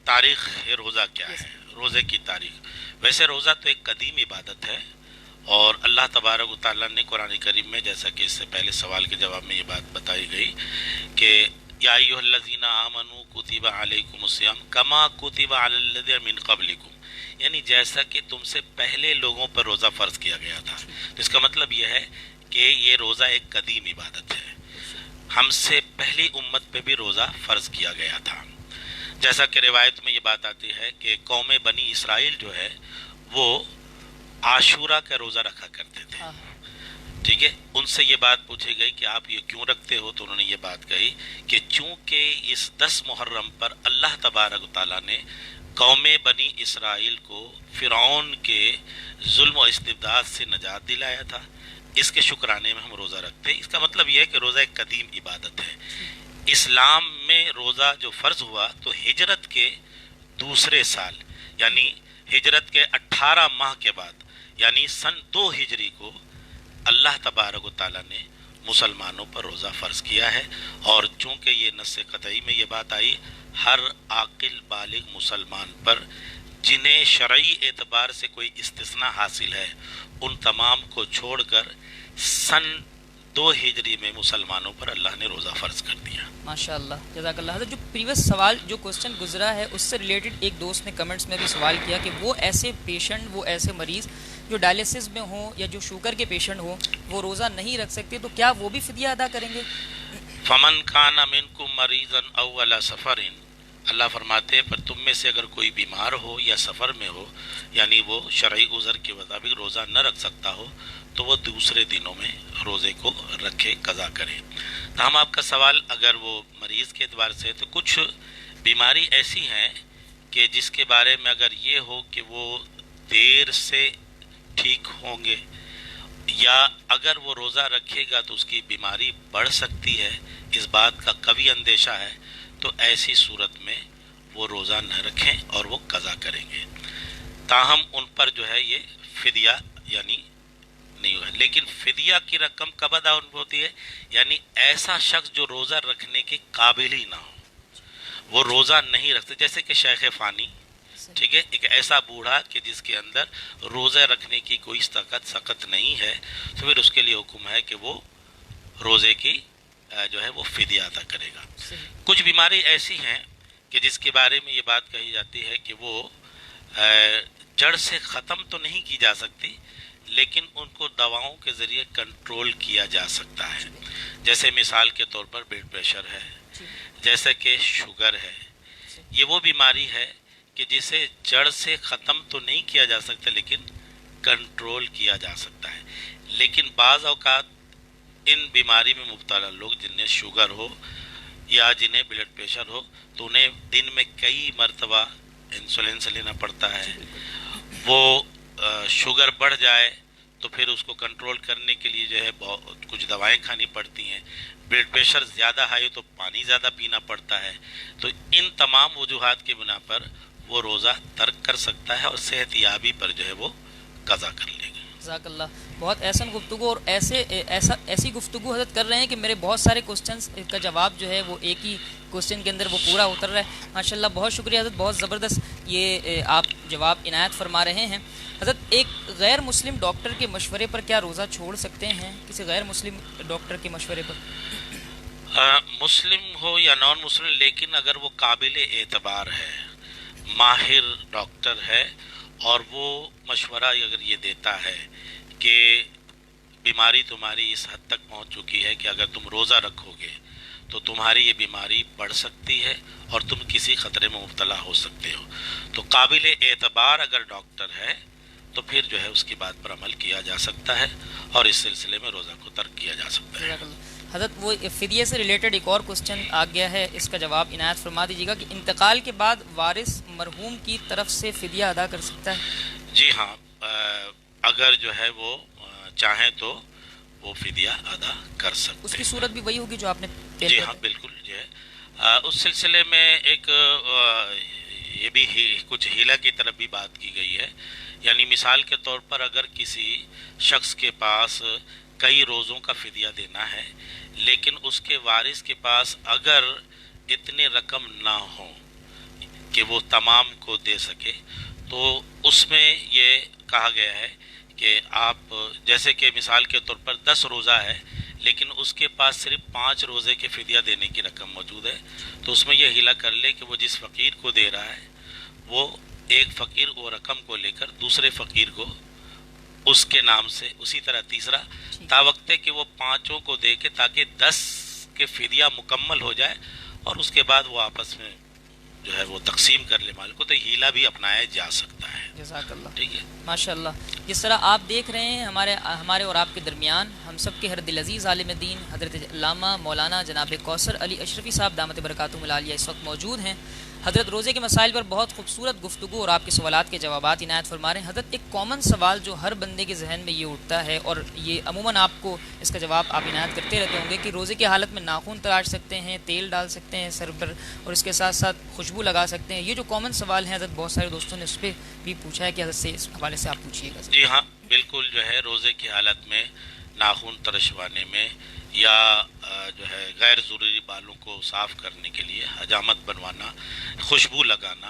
تاریخ روزہ کیا ہے، روزے کی تاریخ؟ ویسے روزہ تو ایک قدیم عبادت ہے، اور اللہ تبارک و تعالیٰ نے قرآن کریم میں، جیسا کہ اس سے پہلے سوال کے جواب میں یہ بات بتائی گئی کہ یا ایھا الذین آمنوا کتب علیکم الصیام کما کتب علی الذین من قبلکم، یعنی جیسا کہ تم سے پہلے لوگوں پر روزہ فرض کیا گیا تھا۔ اس کا مطلب یہ ہے کہ یہ روزہ ایک قدیم عبادت ہے، ہم سے پہلی امت پہ بھی روزہ فرض کیا گیا تھا۔ جیسا کہ روایت میں یہ بات آتی ہے کہ قوم بنی اسرائیل جو ہے وہ عاشورہ کا روزہ رکھا کرتے تھے، ٹھیک ہے۔ ان سے یہ بات پوچھی گئی کہ آپ یہ کیوں رکھتے ہو، تو انہوں نے یہ بات کہی کہ چونکہ اس 10 محرم پر اللہ تبارک و تعالیٰ نے قوم بنی اسرائیل کو فرعون کے ظلم و استبداد سے نجات دلایا تھا، اس کے شکرانے میں ہم روزہ رکھتے ہیں۔ اس کا مطلب یہ ہے کہ روزہ ایک قدیم عبادت ہے۔ اسلام میں روزہ جو فرض ہوا تو ہجرت کے دوسرے سال، یعنی ہجرت کے 18 ماہ کے بعد، یعنی سن 2 ہجری کو اللہ تبارک و تعالیٰ نے مسلمانوں پر روزہ فرض کیا ہے۔ اور چونکہ یہ نص قطعی میں یہ بات آئی، ہر عاقل بالغ مسلمان پر جنہیں شرعی اعتبار سے کوئی استثناء حاصل ہے، ان تمام کو چھوڑ کر سن 2 ہجری میں مسلمانوں پر اللہ نے روزہ فرض کر دیا۔ ماشاء اللہ، جزاک اللہ حضرت۔ جو پریویس سوال جو کوسچن گزرا ہے اس سے ریلیٹڈ ایک دوست نے کمنٹس میں بھی سوال کیا کہ وہ ایسے پیشنٹ، وہ ایسے مریض جو ڈائلیسس میں ہوں یا جو شوگر کے پیشنٹ ہوں، وہ روزہ نہیں رکھ سکتے، تو کیا وہ بھی فدیہ ادا کریں گے؟ فمن کان منکم مریضا او علی سفر، اللہ فرماتے ہیں پر تم میں سے اگر کوئی بیمار ہو یا سفر میں ہو، یعنی وہ شرعی عذر کے مطابق روزہ نہ رکھ سکتا ہو، تو وہ دوسرے دنوں میں روزے کو رکھے، قضا کرے۔ تاہم آپ کا سوال اگر وہ مریض کے اعتبار سے ہے تو کچھ بیماری ایسی ہیں کہ جس کے بارے میں اگر یہ ہو کہ وہ دیر سے ٹھیک ہوں گے، یا اگر وہ روزہ رکھے گا تو اس کی بیماری بڑھ سکتی ہے، اس بات کا قوی اندیشہ ہے، تو ایسی صورت میں وہ روزہ نہ رکھیں اور وہ قضا کریں گے۔ تاہم ان پر جو ہے یہ فدیہ یعنی نہیں ہوا۔ لیکن فدیہ کی رقم کب ادا ہوتی ہے؟ یعنی ایسا شخص جو روزہ رکھنے کے قابل ہی نہ ہو، وہ روزہ نہیں رکھتے، جیسے کہ شیخ فانی، ٹھیک ہے، ایک ایسا بوڑھا کہ جس کے اندر روزہ رکھنے کی کوئی سخت نہیں ہے، تو پھر اس کے لیے حکم ہے کہ وہ روزے کی جو ہے وہ فدیہ ادا کرے گا۔ کچھ بیماری ایسی ہیں کہ جس کے بارے میں یہ بات کہی جاتی ہے کہ وہ جڑ سے ختم تو نہیں کی جا سکتی، لیکن ان کو دواؤں کے ذریعے کنٹرول کیا جا سکتا ہے، جیسے مثال کے طور پر بلڈ پریشر ہے، جیسے کہ شوگر ہے۔ یہ وہ بیماری ہے کہ جسے جڑ سے ختم تو نہیں کیا جا سکتا لیکن کنٹرول کیا جا سکتا ہے۔ لیکن بعض اوقات ان بیماری میں مبتلا لوگ جنہیں شوگر ہو یا جنہیں بلڈ پریشر ہو تو انہیں دن میں کئی مرتبہ انسولین سے لینا پڑتا ہے۔ وہ شوگر بڑھ جائے تو پھر اس کو کنٹرول کرنے کے لیے جو ہے کچھ دوائیں کھانی پڑتی ہیں۔ بلڈ پریشر زیادہ ہائی تو پانی زیادہ پینا پڑتا ہے۔ تو ان تمام وجوہات کی بنا پر وہ روزہ ترک کر سکتا ہے اور صحت یابی پر جو ہے وہ قضا کر لے گا۔ جزاک اللہ. بہت احسن گفتگو اور ایسی گفتگو حضرت کر رہے ہیں کہ میرے بہت سارے کوسچنس کا جواب جو ہے وہ ایک ہی کوسچن کے اندر وہ پورا اتر رہا ہے. ماشاءاللہ بہت شکریہ حضرت, بہت زبردست یہ آپ جواب عنایت فرما رہے ہیں. حضرت ایک غیر مسلم ڈاکٹر کے مشورے پر کیا روزہ چھوڑ سکتے ہیں, کسی غیر مسلم ڈاکٹر کے مشورے پر؟ مسلم ہو یا نان مسلم, لیکن اگر وہ قابل اعتبار ہے, ماہر ڈاکٹر ہے, اور وہ مشورہ اگر یہ دیتا ہے کہ بیماری تمہاری اس حد تک پہنچ چکی ہے کہ اگر تم روزہ رکھو گے تو تمہاری یہ بیماری بڑھ سکتی ہے اور تم کسی خطرے میں مبتلا ہو سکتے ہو, تو قابل اعتبار اگر ڈاکٹر ہے تو پھر جو ہے اس کی بات پر عمل کیا جا سکتا ہے اور اس سلسلے میں روزہ کو ترک کیا جا سکتا ہے. حضرت وہ فدیے سے ریلیٹڈ ایک اور کوسچن آ گیا ہے, اس کا جواب عنایت فرما دیجیے گا کہ انتقال کے بعد وارث مرحوم کی طرف سے فدیہ ادا کر سکتا ہے؟ جی ہاں, اگر جو ہے وہ چاہیں تو وہ فدیہ ادا کر سکتے ہیں. اس کی صورت بھی وہی ہوگی جو آپ نے جی ہاں بالکل جو ہے اس سلسلے میں ایک یہ بھی کچھ ہیلہ کی طرف بھی بات کی گئی ہے. یعنی مثال کے طور پر اگر کسی شخص کے پاس کئی روزوں کا فدیہ دینا ہے لیکن اس کے وارث کے پاس اگر اتنے رقم نہ ہوں کہ وہ تمام کو دے سکے, تو اس میں یہ کہا گیا ہے کہ آپ جیسے کہ مثال کے طور پر 10 روزہ ہے لیکن اس کے پاس صرف 5 روزے کے فدیہ دینے کی رقم موجود ہے, تو اس میں یہ ہیلہ کر لے کہ وہ جس فقیر کو دے رہا ہے وہ ایک فقیر وہ رقم کو لے کر دوسرے فقیر کو اس کے نام سے, اسی طرح تیسرا, تاوقتے کہ وہ 5 کو دے کے تاکہ 10 کے فدیہ مکمل ہو جائے اور اس کے بعد وہ آپس میں جو ہے وہ تقسیم کر لے مال کو, تو ہیلہ بھی اپنایا جا سکتا ہے. جزاک اللہ. ٹھیک ہے, ماشاءاللہ. جس طرح آپ دیکھ رہے ہیں ہمارے اور آپ کے درمیان ہم سب کے ہر دل عزیز عالم دین حضرت علامہ مولانا جناب کوثر علی اشرفی صاحب دامت برکاتہم العالیہ اس وقت موجود ہیں. حضرت روزے کے مسائل پر بہت خوبصورت گفتگو اور آپ کے سوالات کے جوابات عنایت فرما رہے ہیں. حضرت ایک کامن سوال جو ہر بندے کے ذہن میں یہ اٹھتا ہے اور یہ عموماً آپ کو اس کا جواب آپ عنایت کرتے رہتے ہوں گے کہ روزے کی حالت میں ناخن تراش سکتے ہیں, تیل ڈال سکتے ہیں سر پر اور اس کے ساتھ ساتھ خوشبو لگا سکتے ہیں. یہ جو کامن سوال ہیں حضرت بہت سارے دوستوں نے اس پہ بھی پوچھا ہے کہ حضرت سے اس حوالے سے آپ پوچھیے گا. جی ہاں بالکل جو ہے روزے کی حالت میں ناخن ترشوانے میں یا جو ہے غیر ضروری بالوں کو صاف کرنے کے لیے حجامت بنوانا, خوشبو لگانا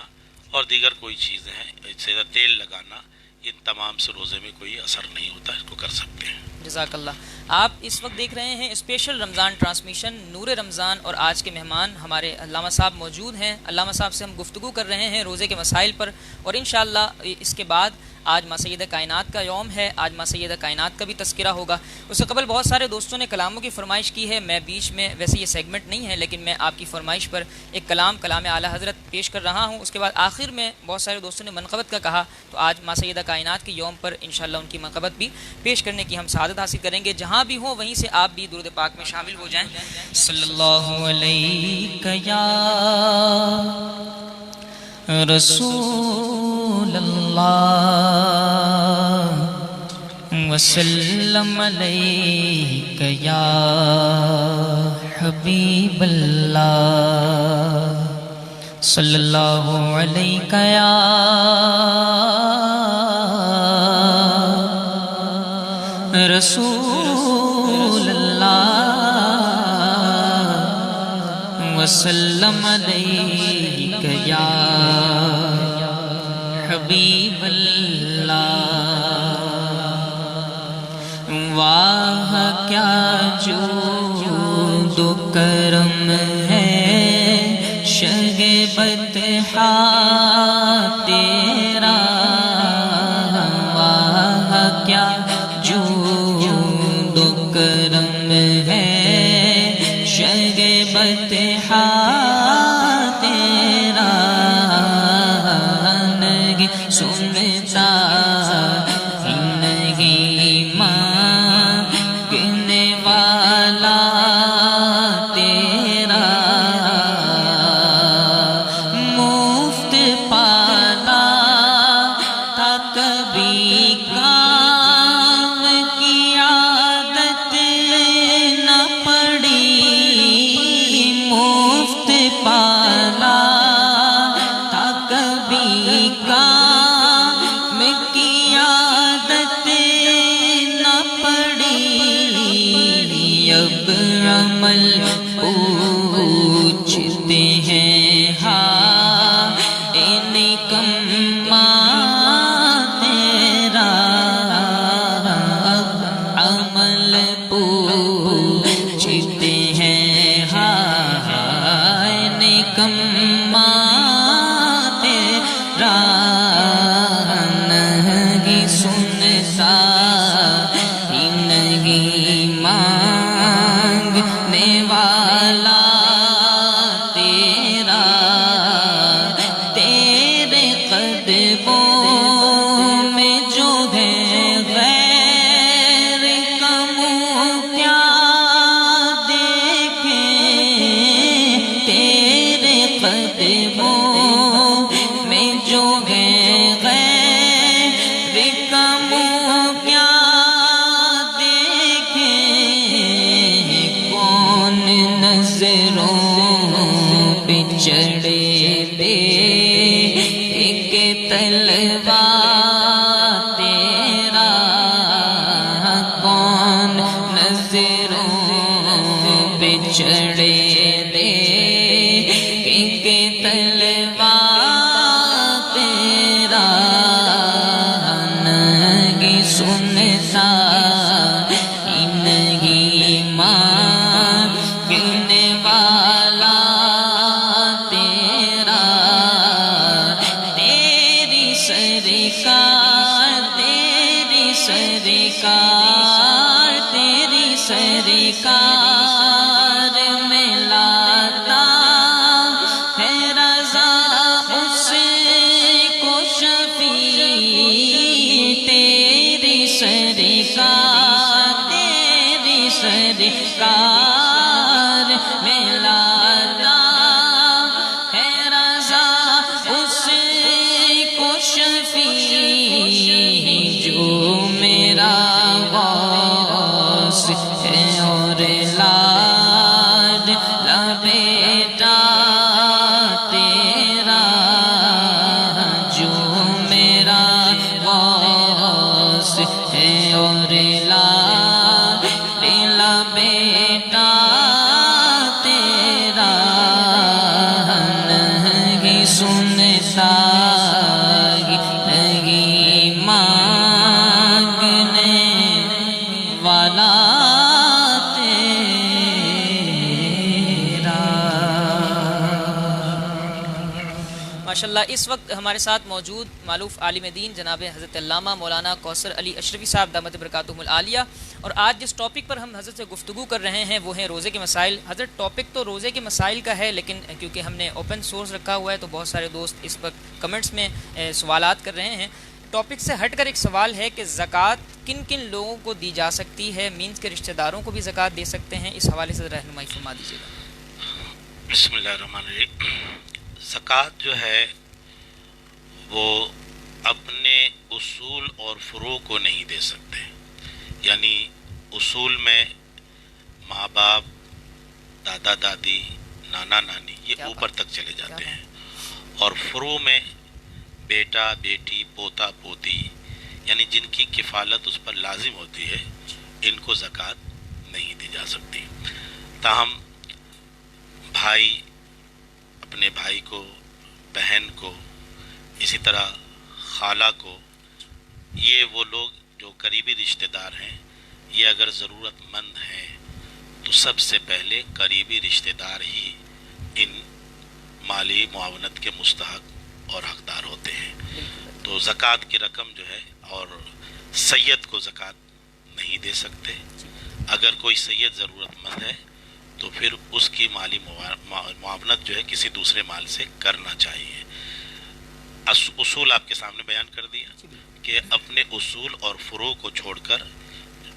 اور دیگر کوئی چیزیں ہیں, اس سے تیل لگانا, ان تمام سے روزے میں کوئی اثر نہیں ہوتا, اس کو کر سکتے ہیں. جزاک اللہ. آپ اس وقت دیکھ رہے ہیں اسپیشل رمضان ٹرانسمیشن نور رمضان اور آج کے مہمان ہمارے علامہ صاحب موجود ہیں. علامہ صاحب سے ہم گفتگو کر رہے ہیں روزے کے مسائل پر اور انشاءاللہ اس کے بعد آج ماں سیدہ کائنات کا یوم ہے, آج ماں سیدہ کائنات کا بھی تذکرہ ہوگا. اس سے قبل بہت سارے دوستوں نے کلاموں کی فرمائش کی ہے, میں بیچ میں ویسے یہ سیگمنٹ نہیں ہے لیکن میں آپ کی فرمائش پر ایک کلام اعلیٰ حضرت پیش کر رہا ہوں. اس کے بعد آخر میں بہت سارے دوستوں نے منقبت کا کہا, تو آج ماں سیدہ کائنات کے یوم پر انشاءاللہ ان کی منقبت بھی پیش کرنے کی ہم سعادت حاصل کریں گے. جہاں بھی ہوں وہیں سے آپ بھی درود پاک میں شامل ہو جائیں. صلی اللہ علیہ یا رسول اللہ وسلم علیک یا حبیب اللہ صلی اللہ علیک یا رسول اللہ وسلم علیک یا حبیب اللہ. واہ کیا جود و کرم ہے شہ بطحا تیرا, واہ کیا جود و کرم ہے شہ بطحا تیرا, نہیں سنتا نہیں مانگنے والا تیرا, مفت پالا تھا کبھی کام کی عادت نہ پڑی, مفت پوچھتے ہیں ہاں نکما تیرا عمل پوچھتے ہیں ہاں نکما تیرا نہیں سنتا ہی نہیں مانگنے والا تیرا تیرے قدموں میں جو ہے غیر کا منہ کیا دیکھیں تیرے قدموں میں جو ہے غیر کا منہ کیا نظروں پہ چڑھے دے ایک تلوار تیرا کون نظروں پہ چڑھے دے ایک تلوار تیرا نہیں سنتا نہیں مانگنے والا تیرا تیری سرکار تیری سرکار تیری سرکار میں لاتا ہے رضا اس کو شفیع تیری سرکار تیری سرکار میں لاتا ہے رضا اس کو شفیع جو میرا غوث ہے اور لاڈلا بیٹا تیرا جو میرا غوث ہے اور لاڈلا بیٹا تیرا نہیں سنتا نہیں مانگنے والا ماشاءاللہ اس وقت ہمارے ساتھ موجود معروف عالم دین جناب حضرت علامہ مولانا کوثر علی اشرفی صاحب دامت برکاتہم العالیہ، اور آج جس ٹاپک پر ہم حضرت سے گفتگو کر رہے ہیں وہ ہیں روزے کے مسائل۔ حضرت ٹاپک تو روزے کے مسائل کا ہے، لیکن کیونکہ ہم نے اوپن سورس رکھا ہوا ہے تو بہت سارے دوست اس وقت کمنٹس میں سوالات کر رہے ہیں۔ ٹاپک سے ہٹ کر ایک سوال ہے کہ زکوٰۃ کن کن لوگوں کو دی جا سکتی ہے؟ مینس کے رشتہ داروں کو بھی زکوٰۃ دے سکتے ہیں؟ اس حوالے سے رہنمائی فرما دیجیے گا۔ بسم اللہ الرحمن الرحیم۔ زکوٰۃ جو ہے وہ اپنے اصول اور فروع کو نہیں دے سکتے، یعنی اصول میں ماں باپ، دادا دادی، نانا نانی یہ اوپر تک چلے جاتے ہیں، اور فروع میں بیٹا بیٹی پوتا پوتی یعنی جن کی کفالت اس پر لازم ہوتی ہے ان کو زکوٰۃ نہیں دی جا سکتی۔ تاہم بھائی اپنے بھائی کو، بہن کو، اسی طرح خالہ کو، یہ وہ لوگ جو قریبی رشتہ دار ہیں، یہ اگر ضرورت مند ہیں تو سب سے پہلے قریبی رشتہ دار ہی ان مالی معاونت کے مستحق اور حقدار ہوتے ہیں۔ تو زکوٰۃ کی رقم جو ہے، اور سید کو زکوٰۃ نہیں دے سکتے۔ اگر کوئی سید ضرورت مند ہے تو پھر اس کی مالی معاونت جو ہے کسی دوسرے مال سے کرنا چاہیے۔ اصول آپ کے سامنے بیان کر دیا کہ اپنے اصول اور فروع کو چھوڑ کر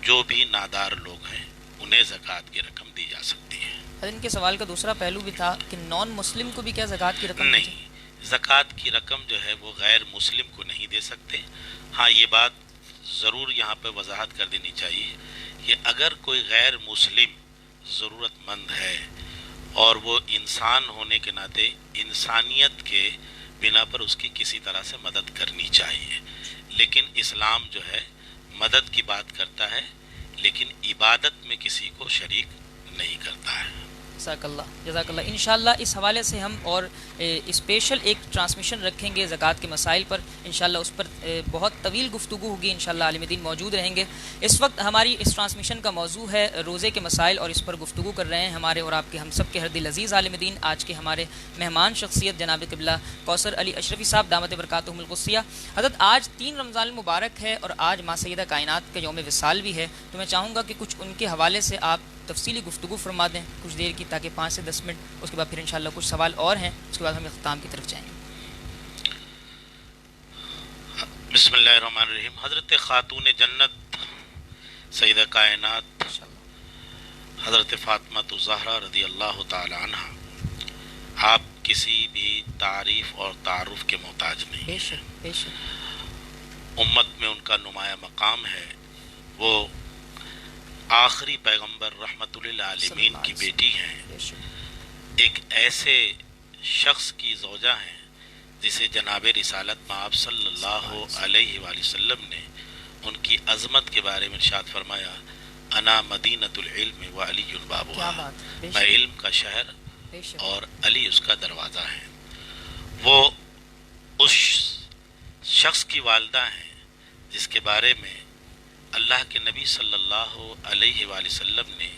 جو بھی نادار لوگ ہیں انہیں زکوٰۃ کی رقم دی جا سکتی ہے۔ ان کے سوال کا دوسرا پہلو بھی تھا کہ نان مسلم کو بھی کیا زکوٰۃ کی رقم نہیں، زکوٰۃ کی رقم جو ہے وہ غیر مسلم کو نہیں دے سکتے۔ ہاں یہ بات ضرور یہاں پہ وضاحت کر دینی چاہیے کہ اگر کوئی غیر مسلم ضرورت مند ہے اور وہ انسان ہونے کے ناطے انسانیت کے بنا پر اس کی کسی طرح سے مدد کرنی چاہیے، لیکن اسلام جو ہے مدد کی بات کرتا ہے لیکن عبادت میں کسی کو شریک نہیں کرتا ہے۔ جزاک اللہ انشاءاللہ اس حوالے سے ہم اور اسپیشل ایک ٹرانسمیشن رکھیں گے زکوٰۃ کے مسائل پر، انشاءاللہ اس پر بہت طویل گفتگو ہوگی، انشاءاللہ عالم دین موجود رہیں گے۔ اس وقت ہماری اس ٹرانسمیشن کا موضوع ہے روزے کے مسائل، اور اس پر گفتگو کر رہے ہیں ہمارے اور آپ کے ہم سب کے ہر دل عزیز عالم دین، آج کے ہمارے مہمان شخصیت جناب قبلہ کوثر علی اشرفی صاحب دامت برکاتہم القدسیہ۔ حضرت آج 3 رمضان المبارک ہے اور آج ماں سیدہ کائنات کا یوم وصال بھی ہے، تو میں چاہوں گا کہ کچھ ان کے حوالے سے آپ تفصیلی گفتگو فرما دیں کچھ دیر کی، تاکہ 5 سے 10 منٹ، اس کے بعد پھر انشاءاللہ کچھ سوال اور ہیں، اس کے بعد ہم اختتام کی طرف جائیں گے۔ بسم اللہ الرحمن الرحیم۔ حضرت خاتون جنت سیدہ کائنات حضرت فاطمہ الزہرا رضی اللہ تعالی عنہ، آپ کسی بھی تعریف اور تعارف کے محتاج نہیں بے شک بے شک، امت میں ان کا نمایاں مقام ہے۔ وہ آخری پیغمبر رحمت للعالمین کی بیٹی ہیں، بے شک ایک ایسے شخص کی زوجہ ہیں جسے جناب رسالت مآب صلی اللہ علیہ وآلہ وسلم نے ان کی عظمت کے بارے میں ارشاد فرمایا، انا مدینۃ العلم و علی بابها، میں علم کا شہر اور علی اس کا دروازہ ہے۔ وہ اس شخص کی والدہ ہیں جس کے بارے میں اللہ کے نبی صلی اللہ علیہ وآلہ وسلم نے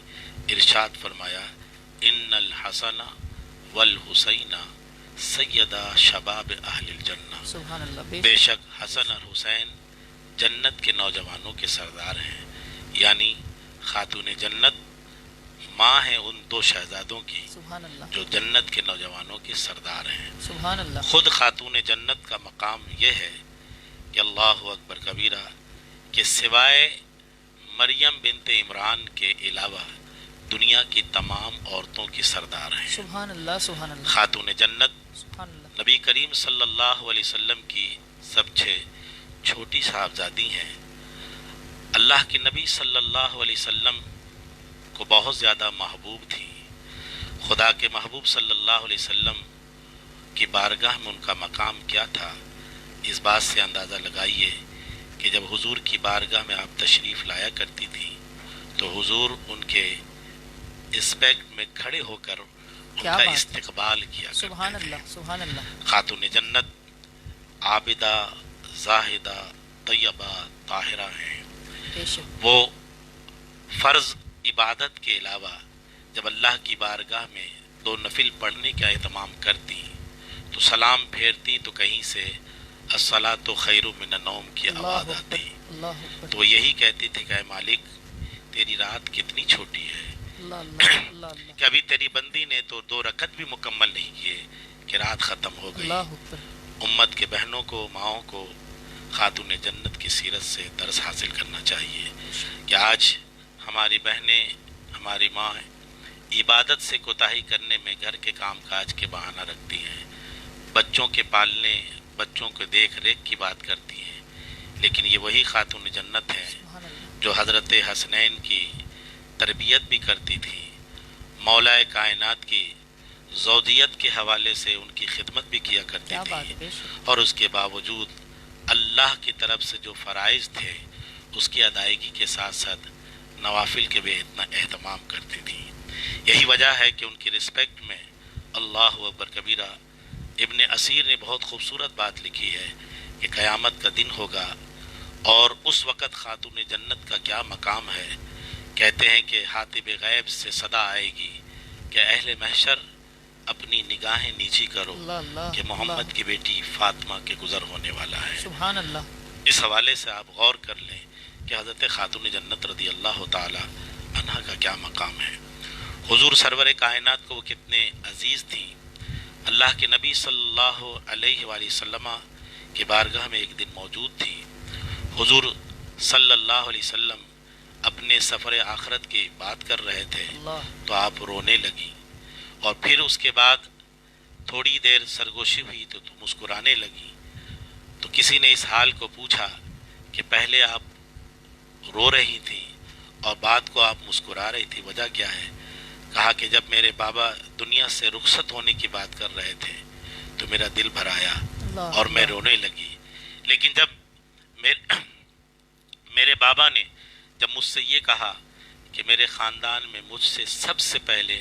ارشاد فرمایا، ان الحسن والحسین سیدہ شباب اہل الجنہ، سبحان اللہ، بے شک حسن اور حسین جنت کے نوجوانوں کے سردار ہیں، یعنی خاتون جنت ماں ہیں ان 2 شہزادوں کی سبحان اللہ، جو جنت کے نوجوانوں کے سردار ہیں۔ سبحان اللہ، خود خاتون جنت کا مقام یہ ہے کہ اللہ اکبر کبیرہ، کہ سوائے مریم بنت عمران کے علاوہ دنیا کی تمام عورتوں کی سردار ہیں۔ سبحان اللہ، سبحان اللہ، خاتون جنت سبحان اللہ، نبی کریم صلی اللہ علیہ وسلم کی سب سے چھوٹی صاحبزادی ہیں۔ اللہ کے نبی صلی اللہ علیہ وسلم کو بہت زیادہ محبوب تھی۔ خدا کے محبوب صلی اللہ علیہ وسلم کی بارگاہ میں ان کا مقام کیا تھا، اس بات سے اندازہ لگائیے کہ جب حضور کی بارگاہ میں آپ تشریف لایا کرتی تھی تو حضور ان کے اسپیکٹ میں کھڑے ہو کر ان کا استقبال کیا کرتے سبحان تھے۔ اللہ، سبحان اللہ، خاتون جنت عابدہ، زاہدہ، طیبہ، طاہرہ ہیں۔ بے شک، وہ فرض عبادت کے علاوہ جب اللہ کی بارگاہ میں 2 نفل پڑھنے کا اہتمام کرتی تو سلام پھیرتی تو کہیں سے الصلاۃ خیر من النوم کی آواز آتی، اللہ اکبر، تو یہی کہتی تھی کہ اے مالک تیری رات کتنی چھوٹی ہے، اللہ اللہ اللہ اللہ، کہ ابھی تیری بندی نے تو 2 رکعت بھی مکمل نہیں کیے کہ رات ختم ہو گئی۔ اللہ اکبر، امت کے بہنوں کو، ماؤں کو خاتون جنت کی سیرت سے درس حاصل کرنا چاہیے کہ آج ہماری بہنیں، ہماری ماں عبادت سے کوتاہی کرنے میں گھر کے کام کاج کے بہانہ رکھتی ہیں، بچوں کے پالنے، بچوں کو دیکھ ریکھ کی بات کرتی ہیں، لیکن یہ وہی خاتون جنت ہے سبحان اللہ، جو حضرت حسنین کی تربیت بھی کرتی تھی، مولا کائنات کی زوجیت کے حوالے سے ان کی خدمت بھی کیا کرتی کیا بات ہے، تھی، بے شک، اور اس کے باوجود اللہ کی طرف سے جو فرائض تھے اس کی ادائیگی کے ساتھ ساتھ نوافل کے بھی اتنا اہتمام کرتی تھی۔ یہی وجہ ہے کہ ان کی رسپیکٹ میں اللہ اکبر کبیرہ ابن اسیر نے بہت خوبصورت بات لکھی ہے کہ قیامت کا دن ہوگا اور اس وقت خاتون جنت کا کیا مقام ہے۔ کہتے ہیں کہ حاتب غیب سے صدا آئے گی کہ اہل محشر اپنی نگاہیں نیچی کرو اللہ اللہ، کہ محمد کی بیٹی فاطمہ کے گزر ہونے والا ہے۔ سبحان اللہ، اس حوالے سے آپ غور کر لیں کہ حضرت خاتون جنت رضی اللہ تعالی عنہا کا کیا مقام ہے۔ حضور سرور کائنات کو وہ کتنے عزیز تھیں۔ اللہ کے نبی صلی اللہ علیہ وآلہ وسلم کی بارگاہ میں ایک دن موجود تھی۔ حضور صلی اللہ علیہ وسلم اپنے سفر آخرت کی بات کر رہے تھے اللہ، تو آپ رونے لگی، اور پھر اس کے بعد تھوڑی دیر سرگوشی ہوئی تو مسکرانے لگی۔ تو کسی نے اس حال کو پوچھا کہ پہلے آپ رو رہی تھی اور بعد کو آپ مسکرا رہی تھی، وجہ کیا ہے؟ کہا کہ جب میرے بابا دنیا سے رخصت ہونے کی بات کر رہے تھے تو میرا دل بھر آیا اور میں رونے لگی، لیکن جب میرے بابا نے جب مجھ سے یہ کہا کہ میرے خاندان میں مجھ سے سب سے پہلے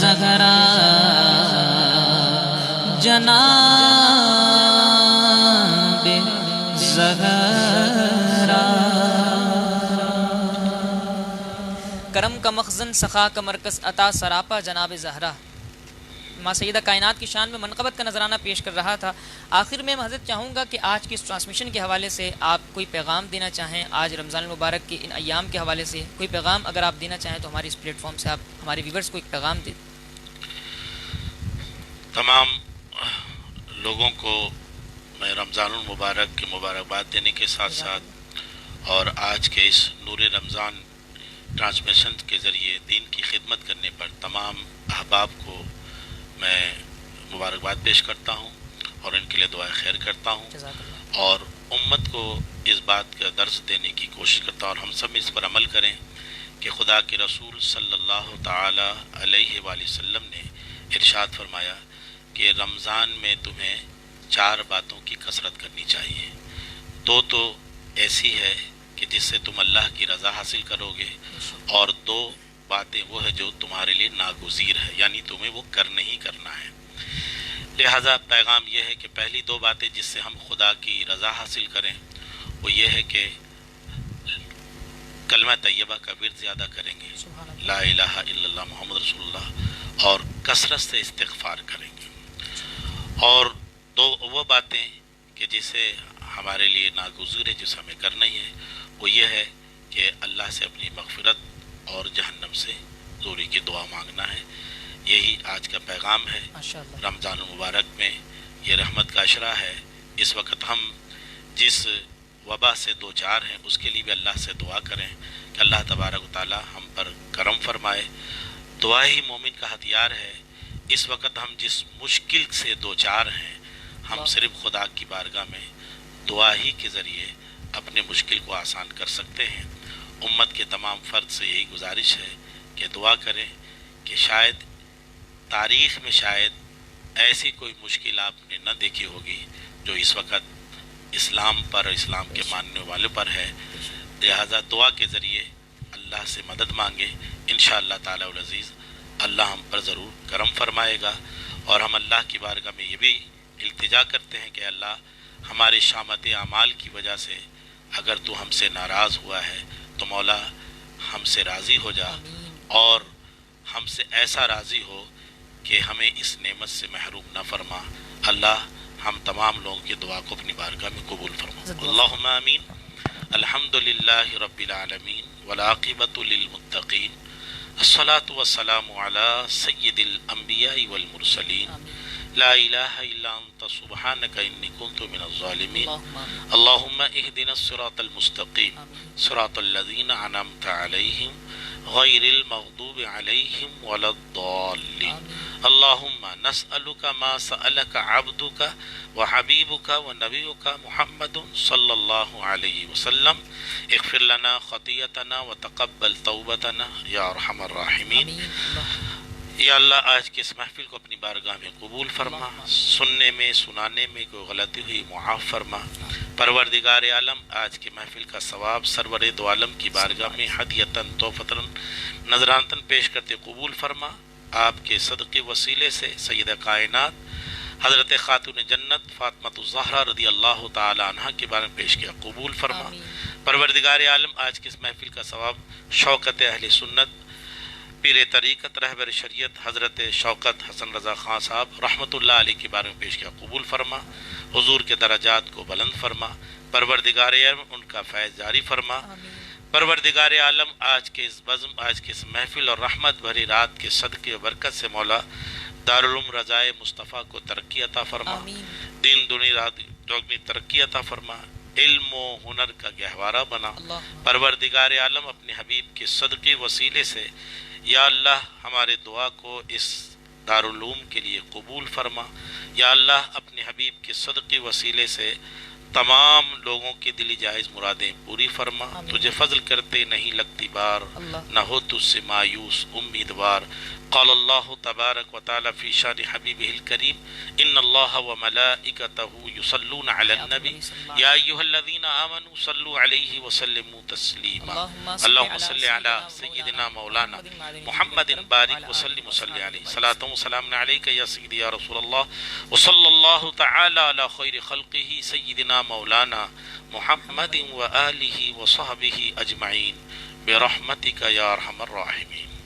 زہرا جناب زہرا کرم کا مخزن سخا کا مرکز عطا سراپا جناب زہرا ماں سیدہ کائنات کی شان میں منقبت کا نذرانہ پیش کر رہا تھا۔ آخر میں حضرت چاہوں گا کہ آج کی اس ٹرانسمیشن کے حوالے سے آپ کوئی پیغام دینا چاہیں، آج رمضان المبارک کے ان ایام کے حوالے سے کوئی پیغام اگر آپ دینا چاہیں تو ہماری اس پلیٹ فارم سے آپ ہمارے ویورز کو ایک پیغام دیں۔ تمام لوگوں کو میں رمضان المبارک کی مبارکباد دینے کے ساتھ ساتھ اور آج کے اس نور رمضان ٹرانسمیشن کے ذریعے دین کی خدمت کرنے پر تمام احباب کو میں مبارکباد پیش کرتا ہوں اور ان کے لیے دعائیں خیر کرتا ہوں اور امت کو اس بات کا درس دینے کی کوشش کرتا ہوں اور ہم سب اس پر عمل کریں کہ خدا کے رسول صلی اللہ تعالی علیہ وآلہ وسلم نے ارشاد فرمایا کہ رمضان میں تمہیں 4 باتوں کی کثرت کرنی چاہیے۔ دو تو ایسی ہے کہ جس سے تم اللہ کی رضا حاصل کرو گے اور 2 باتیں وہ ہے جو تمہارے لیے ناگزیر ہے، یعنی تمہیں وہ کرنا ہی کرنا ہے۔ لہذا پیغام یہ ہے کہ پہلی 2 باتیں جس سے ہم خدا کی رضا حاصل کریں وہ یہ ہے کہ کلمہ طیبہ کا ورد زیادہ کریں گے، لا الہ الا اللہ محمد رسول اللہ، اور کثرت سے استغفار کریں گے۔ اور 2 وہ باتیں کہ جسے ہمارے لیے ناگزیر ہے، جس ہمیں کرنا ہی ہے، وہ یہ ہے کہ اللہ سے اپنی مغفرت اور جہنم سے دوری کی دعا مانگنا ہے۔ یہی آج کا پیغام ہے۔ رمضان المبارک میں یہ رحمت کا عشرہ ہے۔ اس وقت ہم جس وبا سے 2-4 ہیں اس کے لیے بھی اللہ سے دعا کریں کہ اللہ تبارک و تعالی ہم پر کرم فرمائے۔ دعا ہی مومن کا ہتھیار ہے۔ اس وقت ہم جس مشکل سے 2-4 ہیں، ہم صرف خدا کی بارگاہ میں دعا ہی کے ذریعے اپنے مشکل کو آسان کر سکتے ہیں۔ امت کے تمام فرد سے یہی گزارش ہے کہ دعا کریں کہ شاید تاریخ میں شاید ایسی کوئی مشکل آپ نے نہ دیکھی ہوگی جو اس وقت اسلام پر اور اسلام کے ماننے والوں پر ہے۔ لہذا دعا کے ذریعے اللہ سے مدد مانگے، انشاءاللہ تعالی العزیز اللہ ہم پر ضرور کرم فرمائے گا۔ اور ہم اللہ کی بارگاہ میں یہ بھی التجا کرتے ہیں کہ اللہ ہمارے شامت اعمال کی وجہ سے اگر تو ہم سے ناراض ہوا ہے تو مولا ہم سے راضی ہو جا اور ہم سے ایسا راضی ہو کہ ہمیں اس نعمت سے محروم نہ فرما۔ اللہ ہم تمام لوگوں کی دعا کو اپنی بارگاہ میں قبول فرما۔ اللہم آمین۔ الحمدللہ رب العالمین والعاقبۃ للمتقین، الصلاۃ والسلام علی سید الانبیاء والمرسلین، لا الہ الا انت سبحانک انی کنت من الظالمین، اللہم اہدنا الصراط المستقیم صراط الذین انعمت علیہم غیر المغضوب علیہم ولا الضالین، اللہم نسألک ما سألک عبدک وحبیبک ونبیک محمد صلی اللہ علیہ وسلم، اغفر لنا خطیئتنا وتقبل توبتنا یا ارحم الراحمین۔ یا اللہ آج کے اس محفل کو اپنی بارگاہ میں قبول فرما، سننے میں سنانے میں کوئی غلطی ہوئی معاف فرما۔ پروردگار عالم آج کے محفل کا ثواب سرور دو عالم کی بارگاہ میں ہدیتاً توفتاً نذرانتاً پیش کرتے قبول فرما۔ آپ کے صدقے وسیلے سے سیدہ کائنات حضرت خاتون جنت فاطمہ الزہرا رضی اللہ تعالی عنہ کے بارے میں پیش کیا قبول فرما۔ پروردگار عالم آج کے اس محفل کا ثواب شوکت اہل سنت پیر طریقت رہبر شریعت حضرت شوکت حسن رضا خان صاحب رحمۃ اللہ علیہ کے بارے میں پیش کیا قبول فرما۔ حضور کے درجات کو بلند فرما۔ پروردگار عالم ان کا فیض جاری فرما۔ پروردگار عالم آج کے اس بزم، آج کے اس محفل اور رحمت بھری رات کے صدقے و برکت سے مولا دارالعلوم رضائے مصطفیٰ کو ترقی عطا فرما، دین دنیا رات دوگنی ترقی عطا فرما، علم و ہنر کا گہوارہ بنا۔ پروردگار عالم اپنے حبیب کے صدقے وسیلے سے یا اللہ ہمارے دعا کو اس دارالعلوم کے لیے قبول فرما۔ یا اللہ اپنے حبیب کے صدقے وسیلے سے تمام لوگوں کی دلی جائز مرادیں پوری فرما۔ تجھے فضل کرتے نہیں لگتی بار، نہ ہو تجھ سے مایوس امیدوار، قال اللہ تبارک و تعالی فی شان حبیبہ الکریم ان اللہ وملائکتہ یصلون علی النبی یا ایہا الذین آمنوا صلوا علیہ وسلموا تسلیما اللہم صل علی سیدنا مولانا محمد بارک وسلم وصلی علیہ صلاۃ و سلام علیک یا سیدی یا رسول اللہ وصلی اللہ تعالی علی خیر خلقہ سیدنا مولانا محمد و آلہ و صحبہ اجمعین برحمتک یا ارحم الراحمین.